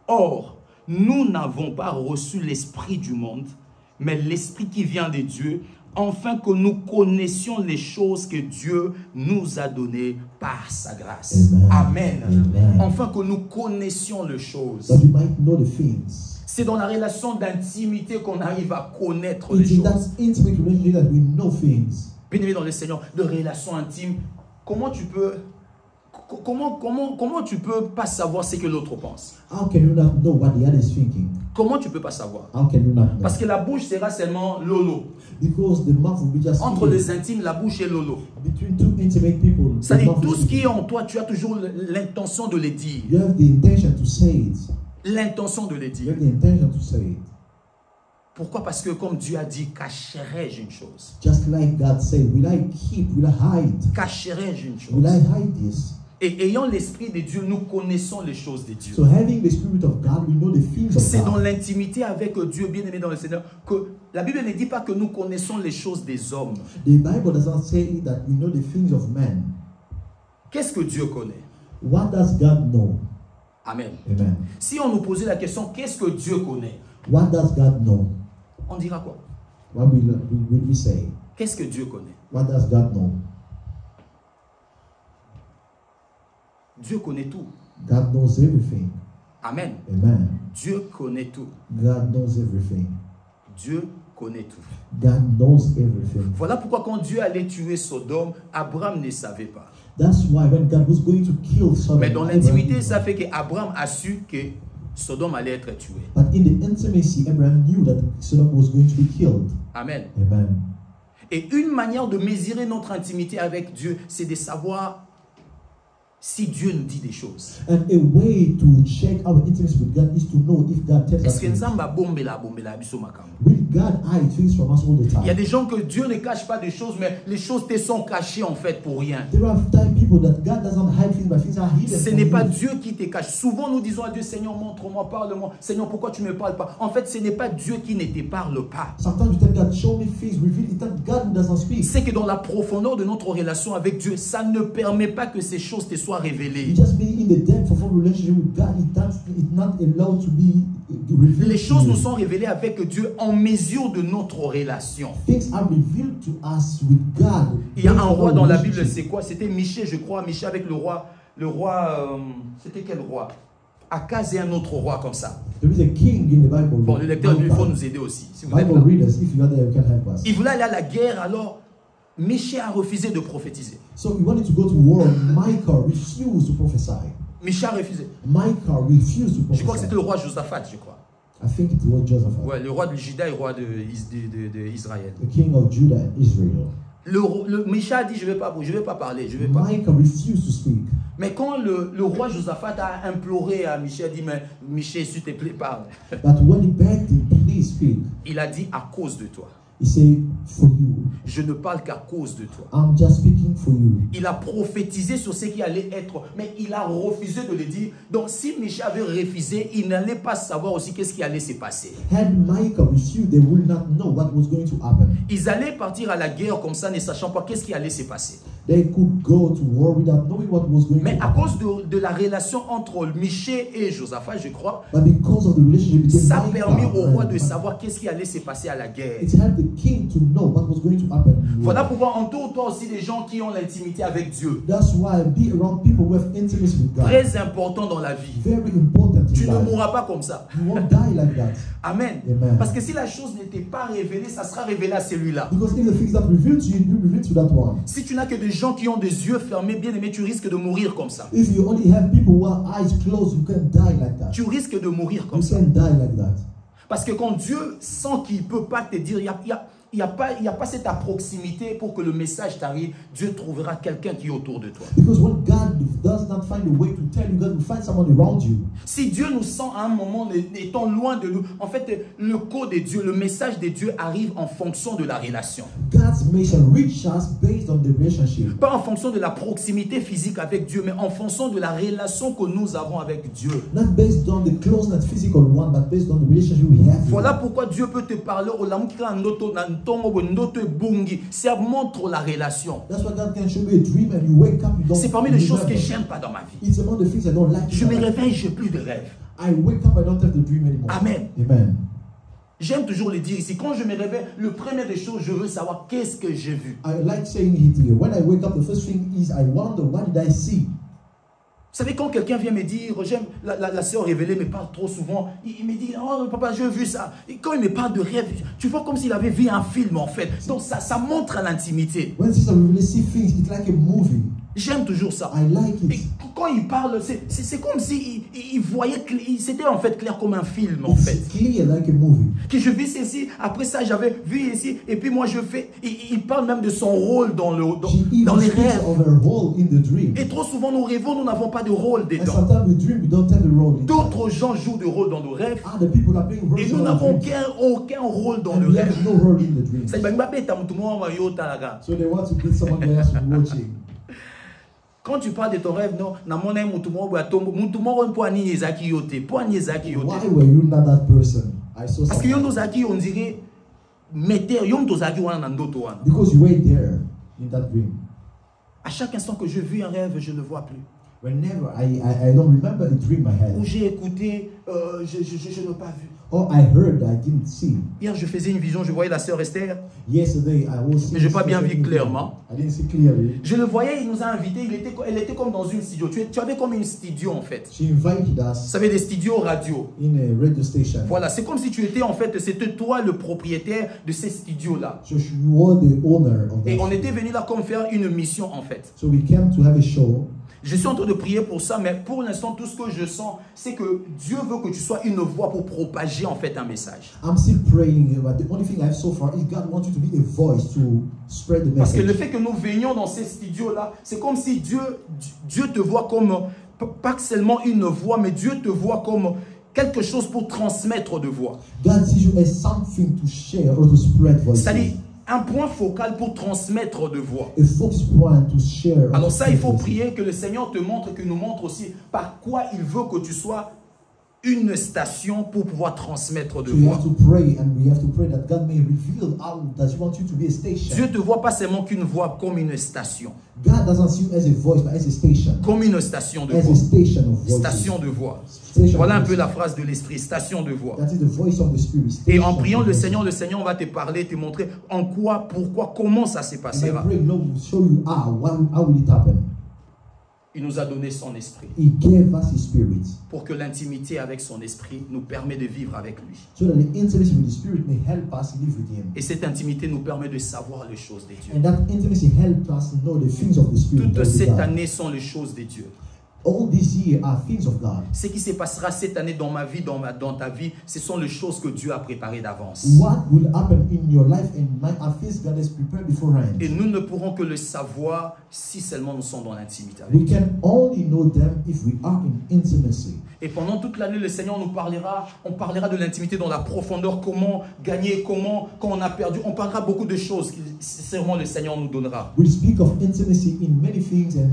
Or, nous n'avons pas reçu l'Esprit du monde, mais l'Esprit qui vient de Dieu, afin que nous connaissions les choses que Dieu nous a données par sa grâce. Amen. Amen. Amen. Afin que nous connaissions les choses. That we might know the things. C'est dans la relation d'intimité qu'on arrive à connaître les It's in that choses. intimate relationship that we know things. Bien-aimé dans le Seigneur, de relations intimes, comment tu peux pas savoir ce que l'autre pense? How can you not know what the other is thinking? Comment tu peux pas savoir? How can you not know? Parce que la bouche sera seulement lolo. Because the mouth will be just Entre speaking. les intimes, la bouche est lolo. Between two intimate people. the C'est-à-dire, mouth tout will ce qui speak. est en toi, tu as toujours l'intention de le dire. You have the intention to say it. L'intention de le You dire. have the intention to say it. Pourquoi? Parce que comme Dieu a dit, cacherai-je une chose? Just like God said, will I keep, will I hide? Cacherai-je une Will I chose? hide this? Et ayant l'Esprit de Dieu, nous connaissons les choses de Dieu. So having the Spirit of God, we know the things of C'est dans God. l'intimité avec Dieu, bien-aimé dans le Seigneur, que la Bible ne dit pas que nous connaissons les choses des hommes. The Bible doesn't say that we know the things of men. Qu'est-ce que Dieu connaît? What does God know? Amen. Amen. Si on nous posait la question, qu'est-ce que Dieu connaît? What does God know? On dira quoi? What will we say? Qu'est-ce que Dieu connaît? What does God know? Dieu connaît tout. God knows everything. Amen. Amen. Dieu connaît tout. God knows everything. Dieu connaît tout. God knows everything. Voilà pourquoi quand Dieu allait tuer Sodome, Abraham ne savait pas. That's why when God was going to kill Sodom, Mais dans l'intimité, ça fait qu'Abraham a su que Sodome allait être tué. But in the intimacy, Abraham knew that Sodom was going to be killed. Amen. Amen. Et une manière de mesurer notre intimité avec Dieu, c'est de savoir si Dieu nous dit des choses. And a way to check our intimacy with God is to know if God tells us Est-ce que things. Will God hide things from us all the Il y a time? des gens que Dieu ne cache pas des choses, mais les choses te sont cachées en fait pour rien. There are people that God doesn't hide things, but things are hidden. Ce from n'est pas you. Dieu qui te cache. Souvent nous disons à Dieu, Seigneur, montre-moi, parle-moi. Seigneur, pourquoi tu ne me parles pas? En fait, ce n'est pas Dieu qui ne te parle pas. Sometimes we tell God, show me things, reveal it. That God who doesn't speak. C'est que dans la profondeur de notre relation avec Dieu, ça ne permet pas que ces choses te soient révélées. It just being in the depth of our relationship with God, it's not allowed to be revealed. Les choses to nous you. sont révélées avec Dieu en mesure de notre relation. Things are revealed to us with God. Il y a un roi dans la Bible, relationship. c'est quoi? C'était Michée, je crois. Michée avec le roi, c'était quel roi? Akaz et un autre roi comme ça. There is a king in the Bible. Bon, le lecteur, il faut nous aider aussi. Si vous êtes Bible là. readers, if you are there, you can help us. Il voulait aller à la guerre, alors Michée a refusé de prophétiser. So he wanted to go to war. Micah refused to prophesy. Michée a refusé. Micah refused to Je crois que c'était prophesy. le roi Josaphat, je crois. I think it was Joseph, Ouais, le roi de Juda et le roi d'Israël. the king of Judah and Israel. Le Michée a dit, je vais pas parler, je vais pas. Micah refused to speak. Mais quand le roi Josaphat a imploré à Michée, a dit, mais Michée, s'il te plaît, parle. But when he begged him, please speak, Il a dit, à cause de toi. he said, for you. Je ne parle qu'à cause de toi. I'm just speaking for you. Il a prophétisé sur ce qui allait être, mais il a refusé de le dire. Donc si Michée avait refusé, il n'allait pas savoir aussi qu'est-ce qui allait se passer. Had Micah refused, they would not know what was going to happen. Ils allaient partir à la guerre comme ça, ne sachant pas qu'est-ce qui allait se passer. They could go to war without knowing what was going Mais to à happen. cause de la relation entre Michée et Josaphat, je crois, But because of the relationship between ça a Micah permis au roi de and- savoir qu'est-ce qui allait se passer à la guerre. it helped the king to know what was going to happen. in war. Voilà pourquoi entoure-toi aussi des gens qui ont l'intimité avec Dieu. That's why be around people who have intimacy with God. Très important dans la vie. Very important Tu in ne life. mourras pas comme ça. You won't die like that. Amen. Amen. Parce que si la chose n'était pas révélée, ça sera révélé à celui-là. Because if the things that revealed to you, you reveal to that one. Si tu n'as que des gens qui ont des yeux fermés, bien aimé, tu risques de mourir comme ça. If you only have people who have eyes closed, you can die like that. Tu risques de mourir comme You ça. can die like that. Parce que quand Dieu sent qu'il ne peut pas te dire, il n'y a pas cette proximité pour que le message t'arrive, Dieu trouvera quelqu'un qui est autour de toi. Because when God does not find a way to tell you, God will find someone around you. Si Dieu nous sent à un moment étant loin de nous, en fait, le code de Dieu, le message de Dieu arrive en fonction de la relation. God's mission reach us based on the relationship. Pas en fonction de la proximité physique avec Dieu, mais en fonction de la relation que nous avons avec Dieu. Not based on the closeness physical one, but based on the relationship we have. with Voilà God. pourquoi Dieu peut te parler au ça montre la relation. That's why God can show you a dream and you wake up, you don't C'est parmi les choses que remember. j'aime pas dans ma vie. It's among the things I don't like. Je in me my life. réveille, j'ai plus de rêve. I wake up, I don't have the dream anymore. Amen. Amen. J'aime toujours le dire ici. Quand je me réveille, le premier des choses, je veux savoir qu'est-ce que j'ai vu. I like saying it here. When I wake up, the first thing is I wonder, what did I see? Vous savez, quand quelqu'un vient me dire, j'aime, la sœur révélée me parle trop souvent, il me dit, oh papa, j'ai vu ça. Et quand il me parle de rêve, tu vois comme s'il avait vu un film en fait. Donc ça montre l'intimité. When sister really see things, it's like a movie. J'aime toujours ça. I like Et it. quand il parle, c'est comme si il voyait, c'était en fait clair comme un film en fait. It's clear like a movie. Que je vis ceci, après ça j'avais vu ici, et puis moi je fais, il parle même de son rôle dans She even les speaks rêves. of her role in the dream. Et trop souvent nous rêvons, nous n'avons pas de rôle And dedans. sometimes we dream, we don't have a role in it. D'autres gens jouent de rôle dans nos rêves, Other people are playing roles et in nous our n'avons dreams. aucun rôle dans And le we rêve. have no role in the dream. Ça dit, bah, bêta, mutu mwa yo talaga. So they want to get someone else to be watching. Quand tu parles de ton rêve, non, na mona mutu mwa bwa tombo, mutu mwa po ani ezaki yote, po ani ezaki yote. Why were you not that person? I saw Parce que yon someone. dozaki on dirait mettez yon tozaki wana na ndoto wana. Because you were there in that dream. À chaque instant que je vis un rêve, je ne le vois plus. Whenever I don't remember a dream I Où had. j'ai écouté je n'ai pas vu. Or I heard, I didn't see. Hier, je faisais une vision, je voyais la sœur Esther. Yesterday, I was Mais je n'ai pas bien vu clairement. I didn't see clearly. Je le voyais, il nous a invités, elle était comme dans une studio. Tu avais comme une studio en fait. She invited Vous us savez, des studios radio. in a radio station. Voilà, c'est comme si tu étais en fait, c'était toi le propriétaire de ces studios-là. So you were the owner of Et that. on était venu là comme faire une mission en fait. So we came to have a show. Je suis en train de prier pour ça, mais pour l'instant, tout ce que je sens, c'est que Dieu veut que tu sois une voix pour propager en fait un message. I'm still praying, but the only thing I have so far is God wants you to be a voice to spread the Parce que message. le fait que nous venions dans ces studios-là, c'est comme si Dieu te voit comme, pas seulement une voix, mais Dieu te voit comme quelque chose pour transmettre de voix. God sees you as something to share or to spread voices. C'est-à-dire un point focal pour transmettre de voix. A focus point to share. or Alors to ça, il spread faut voices. prier que le Seigneur te montre, que nous montre aussi par quoi il veut que tu sois une station pour pouvoir transmettre de So we voix. have to pray, and we have to pray that God may reveal how that He wants you to be a station. Dieu te voit pas seulement qu'une voix, comme une station. God doesn't see you as a voice, but as a station. Comme une station de As a voix. station of voices. Station de voix. Station Voilà un of peu la voices. phrase de l'esprit, station de voix. That is the voice of the Spirit. Et en Station priant of le voices. Seigneur va te parler, te montrer en quoi, pourquoi, comment ça se And by passera. praying, Lord will show you how will it happen. Il nous a donné son esprit He gave us His Spirit, pour que l'intimité avec son esprit nous permet de vivre avec lui. so that the intimacy with the Spirit may help us live with Him. Et cette intimité nous permet de savoir les choses de Dieu. And that intimacy helps us know the things of the Spirit. Toutes of cette God. année sont les choses de Dieu. All this year are things of God. Ce qui se passera cette année dans ma vie, dans ta vie, ce sont les choses que Dieu a préparées d'avance. What will happen in your life and mine are things God has prepared beforehand. Et nous ne pourrons que le savoir si seulement nous sommes dans l'intimité avec We Dieu. can only know them if we are in intimacy. Et pendant toute l'année, le Seigneur nous parlera, on parlera de l'intimité dans la profondeur, comment gagner, comment, quand on a perdu, on parlera beaucoup de choses que sûrement le Seigneur nous donnera. We'll speak of intimacy in many things and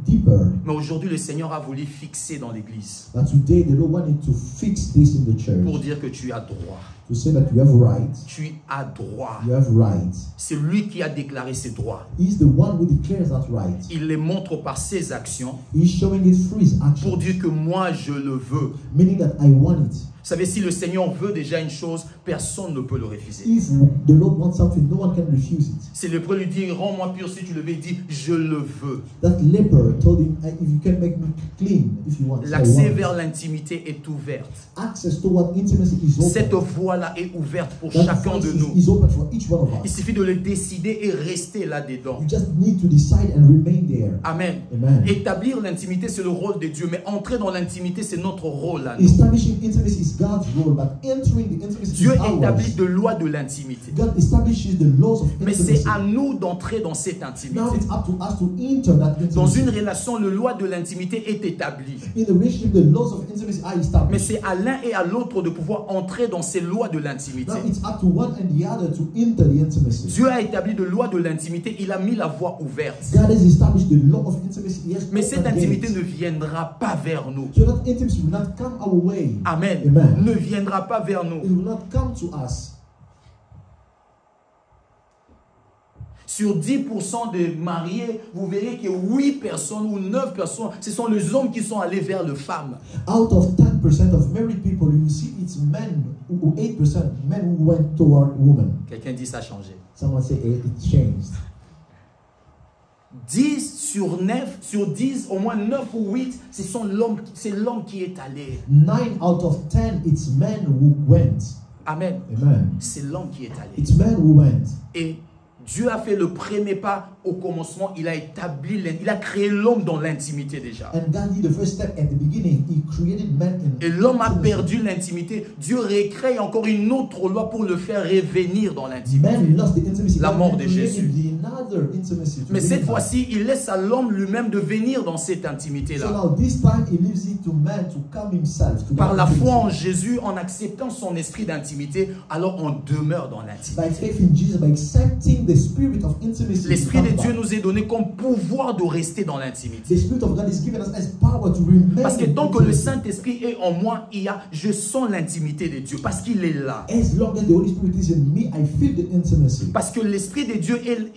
deeper. Mais aujourd'hui, le Seigneur a voulu fixer dans l'église But today the Lord wanted to fix this in the church. pour dire que tu as droit. To say that you have rights. Tu as droit. You have rights. C'est lui qui a déclaré ses droits. He's the one who declares that right. Il les montre par ses actions He's showing it through his pour actions. dire que moi, je le veux. Meaning that I want it. Vous savez, si le Seigneur veut déjà une chose, personne ne peut le refuser. If the Lord wants something, no one can refuse it. Si le lépreux lui dit, rends-moi pur si tu le veux, il dit, je le veux. That leper told him, if you can make me clean, if you want. I L'accès want. vers l'intimité est ouverte. Access toward intimacy is open. Cette voie-là est ouverte pour That chacun de voice nous. is open for each one of Il us. suffit de le décider et rester là-dedans. You just need to decide and remain there. Amen. Amen. Établir l'intimité, c'est le rôle de Dieu, mais entrer dans l'intimité, c'est notre rôle à nous. Establishing intimacy is God's role, but entering the intimacy Dieu is ours. établit de lois de l'intimité. God establishes the laws of Mais intimacy. c'est à nous d'entrer dans cette Now intimité. it's up to us to enter that Dans intimacy. une relation, le loi de l'intimité est établi. In the relationship, the laws of intimacy are Mais established. c'est à l'un et à l'autre de pouvoir entrer dans ces lois de l'intimité. Now it's up to one and the other to enter the intimacy. Dieu a établi de lois de l'intimité, il a mis la voie ouverte. God has established the law of intimacy. He has Mais cette opened intimité gates. ne viendra pas vers nous. So that intimacy will not come our way. Amen. Amen. Ne viendra pas vers nous. It will not come to us. Sur 10% des mariés, vous verrez que 8 personnes ou 9 personnes, ce sont les hommes qui sont allés vers les femmes. Out of 10% of married people, you will see it's men, 8% men who went toward women. Quelqu'un dit ça a changé. Someone say it changed. 10 sur 10, au moins 9 ou 8, c'est l'homme qui est allé. 9 out of 10, it's men who went. Amen. Amen. C'est l'homme qui est allé. It's men who went. Et Dieu a fait le premier pas au commencement. Il a créé l'homme dans l'intimité déjà. And God did the first step at the beginning. He created man in Et l'homme a intimacy. perdu l'intimité. Dieu recrée encore une autre loi pour le faire revenir dans l'intimité. Man lost the intimacy. La God mort de created Jésus. another intimacy to Mais bring cette it back. fois-ci, il laisse à l'homme lui-même de venir dans cette So intimité-là. now this time he leaves it to man to come himself. To Par that la foi en intimacy. Jésus, en acceptant son esprit d'intimité, alors on demeure dans l'intimité. By faith in Jesus, by accepting the spirit of intimacy. L'Esprit de we come Dieu back. nous est donné comme pouvoir de rester dans l'intimité. The Spirit of God is given us as power to remain. Parce que in tant que le intimacy. Saint-Esprit est en moi, je sens l'intimité de Dieu. Parce qu'il est là. As long as the Holy Spirit is in me, I feel the intimacy. Parce que l'Esprit de Dieu est...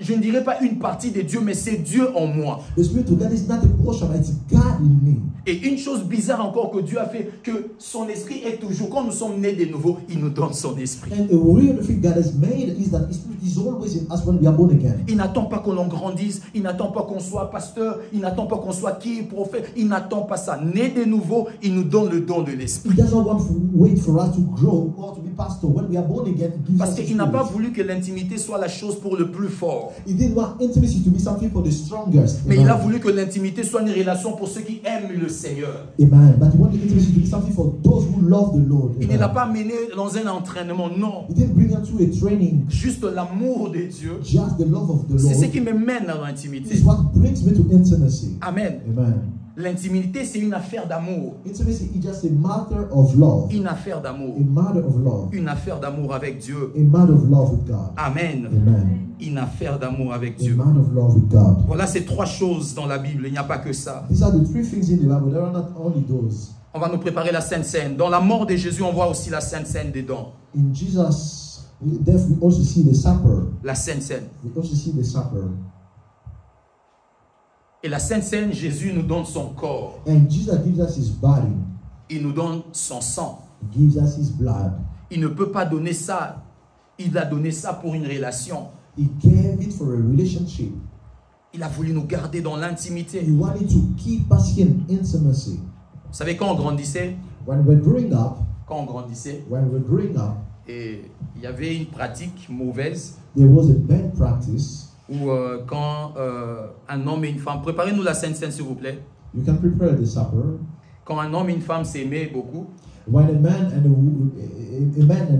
je ne dirais pas une partie de Dieu, mais c'est Dieu en moi. The Spirit of God is not a portion, it's God in me. Et une chose bizarre encore que Dieu a fait, que son esprit est toujours, quand nous sommes nés de nouveau, il nous donne son esprit. And a weird thing God has made is that His Spirit is always in us when we are born again. Il n'attend pas qu'on grandisse, il n'attend pas qu'on soit pasteur, il n'attend pas qu'on soit qui, prophète, il n'attend pas ça. Né de nouveau, il nous donne le don de l'esprit. He doesn't want to wait for us to grow or to be pastor. When we are born again, He gives Parce us His qu'il n'a pas Spirit. voulu que l'intimité soit la chose pour le plus fort. He didn't want intimacy to be something for the strongest. Mais il a Amen. voulu que l'intimité soit une relation pour ceux qui aiment le Seigneur. Amen. But He wanted intimacy to be something for those who love the Lord. Il ne l'a Amen. pas mené dans un entraînement, non. He didn't bring them to a training. Juste l'amour de Dieu. Just the love of the C'est ce Lord. qui me mène à l'intimité. It's what brings me to intimacy. Amen. Amen. L'intimité, c'est une affaire d'amour. Intimacy is just a matter of love. Une affaire d'amour. A matter of love. Une affaire d'amour avec Dieu. A matter of love with God. Amen. Amen. Une affaire d'amour avec A Dieu. matter of love with God. Voilà ces trois choses dans la Bible. Il n'y a pas que ça. These are the three things in the Bible. There are not only those. On va nous préparer la Sainte Seine. Dans la mort de Jésus, on voit aussi la Sainte Seine dedans. In Jesus' death, we also see the supper. La Sainte Seine. We also see the supper. Et la Sainte Seine, Jésus nous donne son corps. And Jesus gives us His body. Il nous donne son sang. He gives us His blood. Il ne peut pas donner ça. Il a donné ça pour une relation. He gave it for a relationship. Il a voulu nous garder dans l'intimité. He wanted to keep us in intimacy. Vous savez, quand on grandissait, When we're growing up, et il y avait une pratique mauvaise there was a bad practice. où quand un homme et une femme, préparez-nous la Sainte Seine s'il vous plaît, You can prepare the supper. quand un homme et une femme s'aimaient beaucoup, When a man and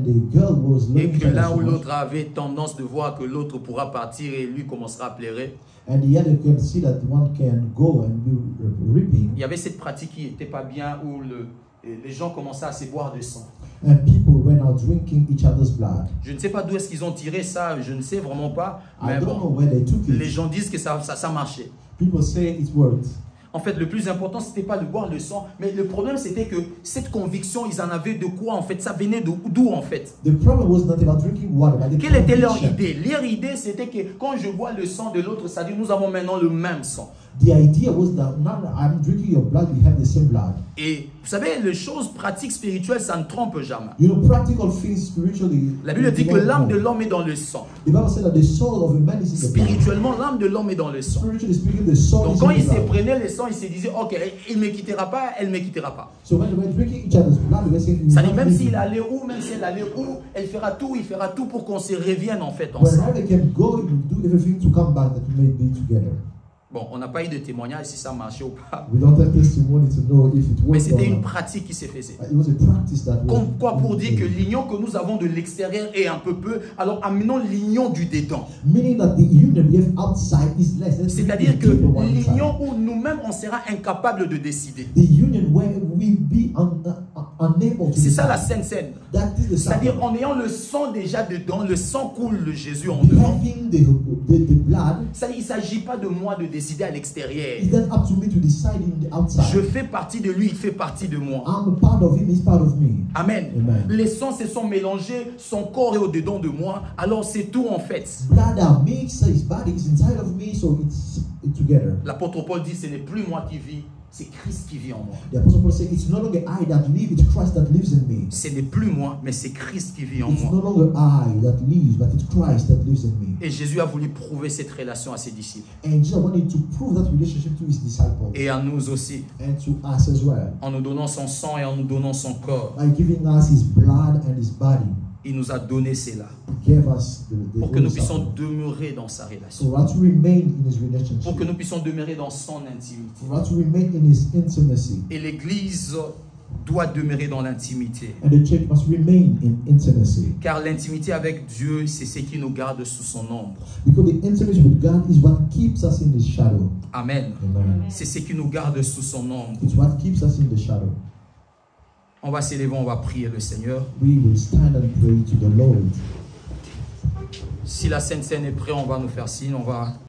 a girl was et loving que each l'un ou other, l'autre avait tendance de voir que l'autre pourra partir et lui commencera à pleurer, and the other can see that one can go and be reaping, il y avait cette pratique qui n'était pas bien où les gens commençaient à se boire du sang. and people went out drinking each other's blood. Je ne sais pas d'où est-ce qu'ils ont tiré ça, je ne sais vraiment pas, I mais don't know bon, where they took les it. gens disent que ça marchait. People say it worked. En fait, le plus important, ce n'était pas de boire le sang, mais le problème, c'était que cette conviction, ils en avaient de quoi, en fait? Ça venait d'où, en fait? The problem was not about drinking water, but the Quelle était leur conviction. idée? Leur idée, c'était que quand je bois le sang de l'autre, ça dit, nous avons maintenant le même sang. The idea was that now I'm drinking your blood, we have the same blood. Et vous savez, les choses pratiques spirituelles, ça ne trompe jamais. You know, practical things spiritually. La Bible dit que l'âme de l'homme est dans le sang. The Bible said that the soul of a man is in the blood. Spirituellement, l'âme de l'homme est dans le sang. Spiritually speaking, the soul Donc is quand in il the se blood. prenait le sang, il se disait, ok, il ne me quittera pas, elle ne me quittera pas. So when they were drinking each other's blood, they were saying, Ça dit, même s'il allait où, même si elle allait où, il fera tout pour qu'on se revienne en fait ensemble. wherever they can go, he will do everything to come back that we may be together. Bon, on n'a pas eu de témoignage si ça marchait ou pas. We don't have testimony to know if it Mais worked c'était or une not. pratique qui se faisait. It was a practice that was. Comme quoi pour dire que l'union que nous avons de l'extérieur est un peu peu, alors amenons l'union du dedans. Meaning that the union we have outside is less. Let's C'est-à-dire make que it deeper one side. l'union où nous-mêmes on sera incapable de décider. The union where we be unable to C'est ça la decide. Sainte Seine. That is the C'est-à-dire sacrament. en ayant le sang déjà dedans, le sang coule de Jésus en dedans. Having the blood, Il ne s'agit pas de moi de décider à l'extérieur. it's not up to me to decide in the outside. Je fais partie de lui, il fait partie de moi. I'm a part of him, he's part of me. Amen. Amen. Les sangs se sont mélangés, son corps est au-dedans de moi, alors c'est tout en fait. Blood are mixed, his body is inside of me, so it's together. L'apôtre Paul dit, ce n'est plus moi qui vis, c'est Christ qui vit en moi. The Apostle Paul said, it's no longer I that live, it's Christ that lives in me. Ce n'est plus moi, mais c'est Christ qui vit en It's no moi. longer I that lives, but it's Christ that lives in me. Et Jésus a voulu prouver cette relation à ses disciples. And Jesus wanted to prove that relationship to his disciples Et à nous aussi, and to us as well. en nous donnant son sang et en nous donnant son corps. By giving us his blood and his body, Il nous a donné cela he gave us the pour que Holy nous puissions Supper. demeurer dans sa relation. For us to remain in his relationship. Pour que nous puissions demeurer dans son intimité. For us to remain in his intimacy. Et l'Église doit demeurer dans l'intimité. And the church must remain in intimacy. Car l'intimité avec Dieu, c'est ce qui nous garde sous son ombre. Because the intimacy with God is what keeps us in the shadow. Amen. Amen. C'est ce qui nous garde sous son ombre. It's what keeps us in the shadow. On va s'élever, on va prier le Seigneur. We will stand and pray to the Lord. Si la Sainte Seine est prête, on va nous faire signe, on va...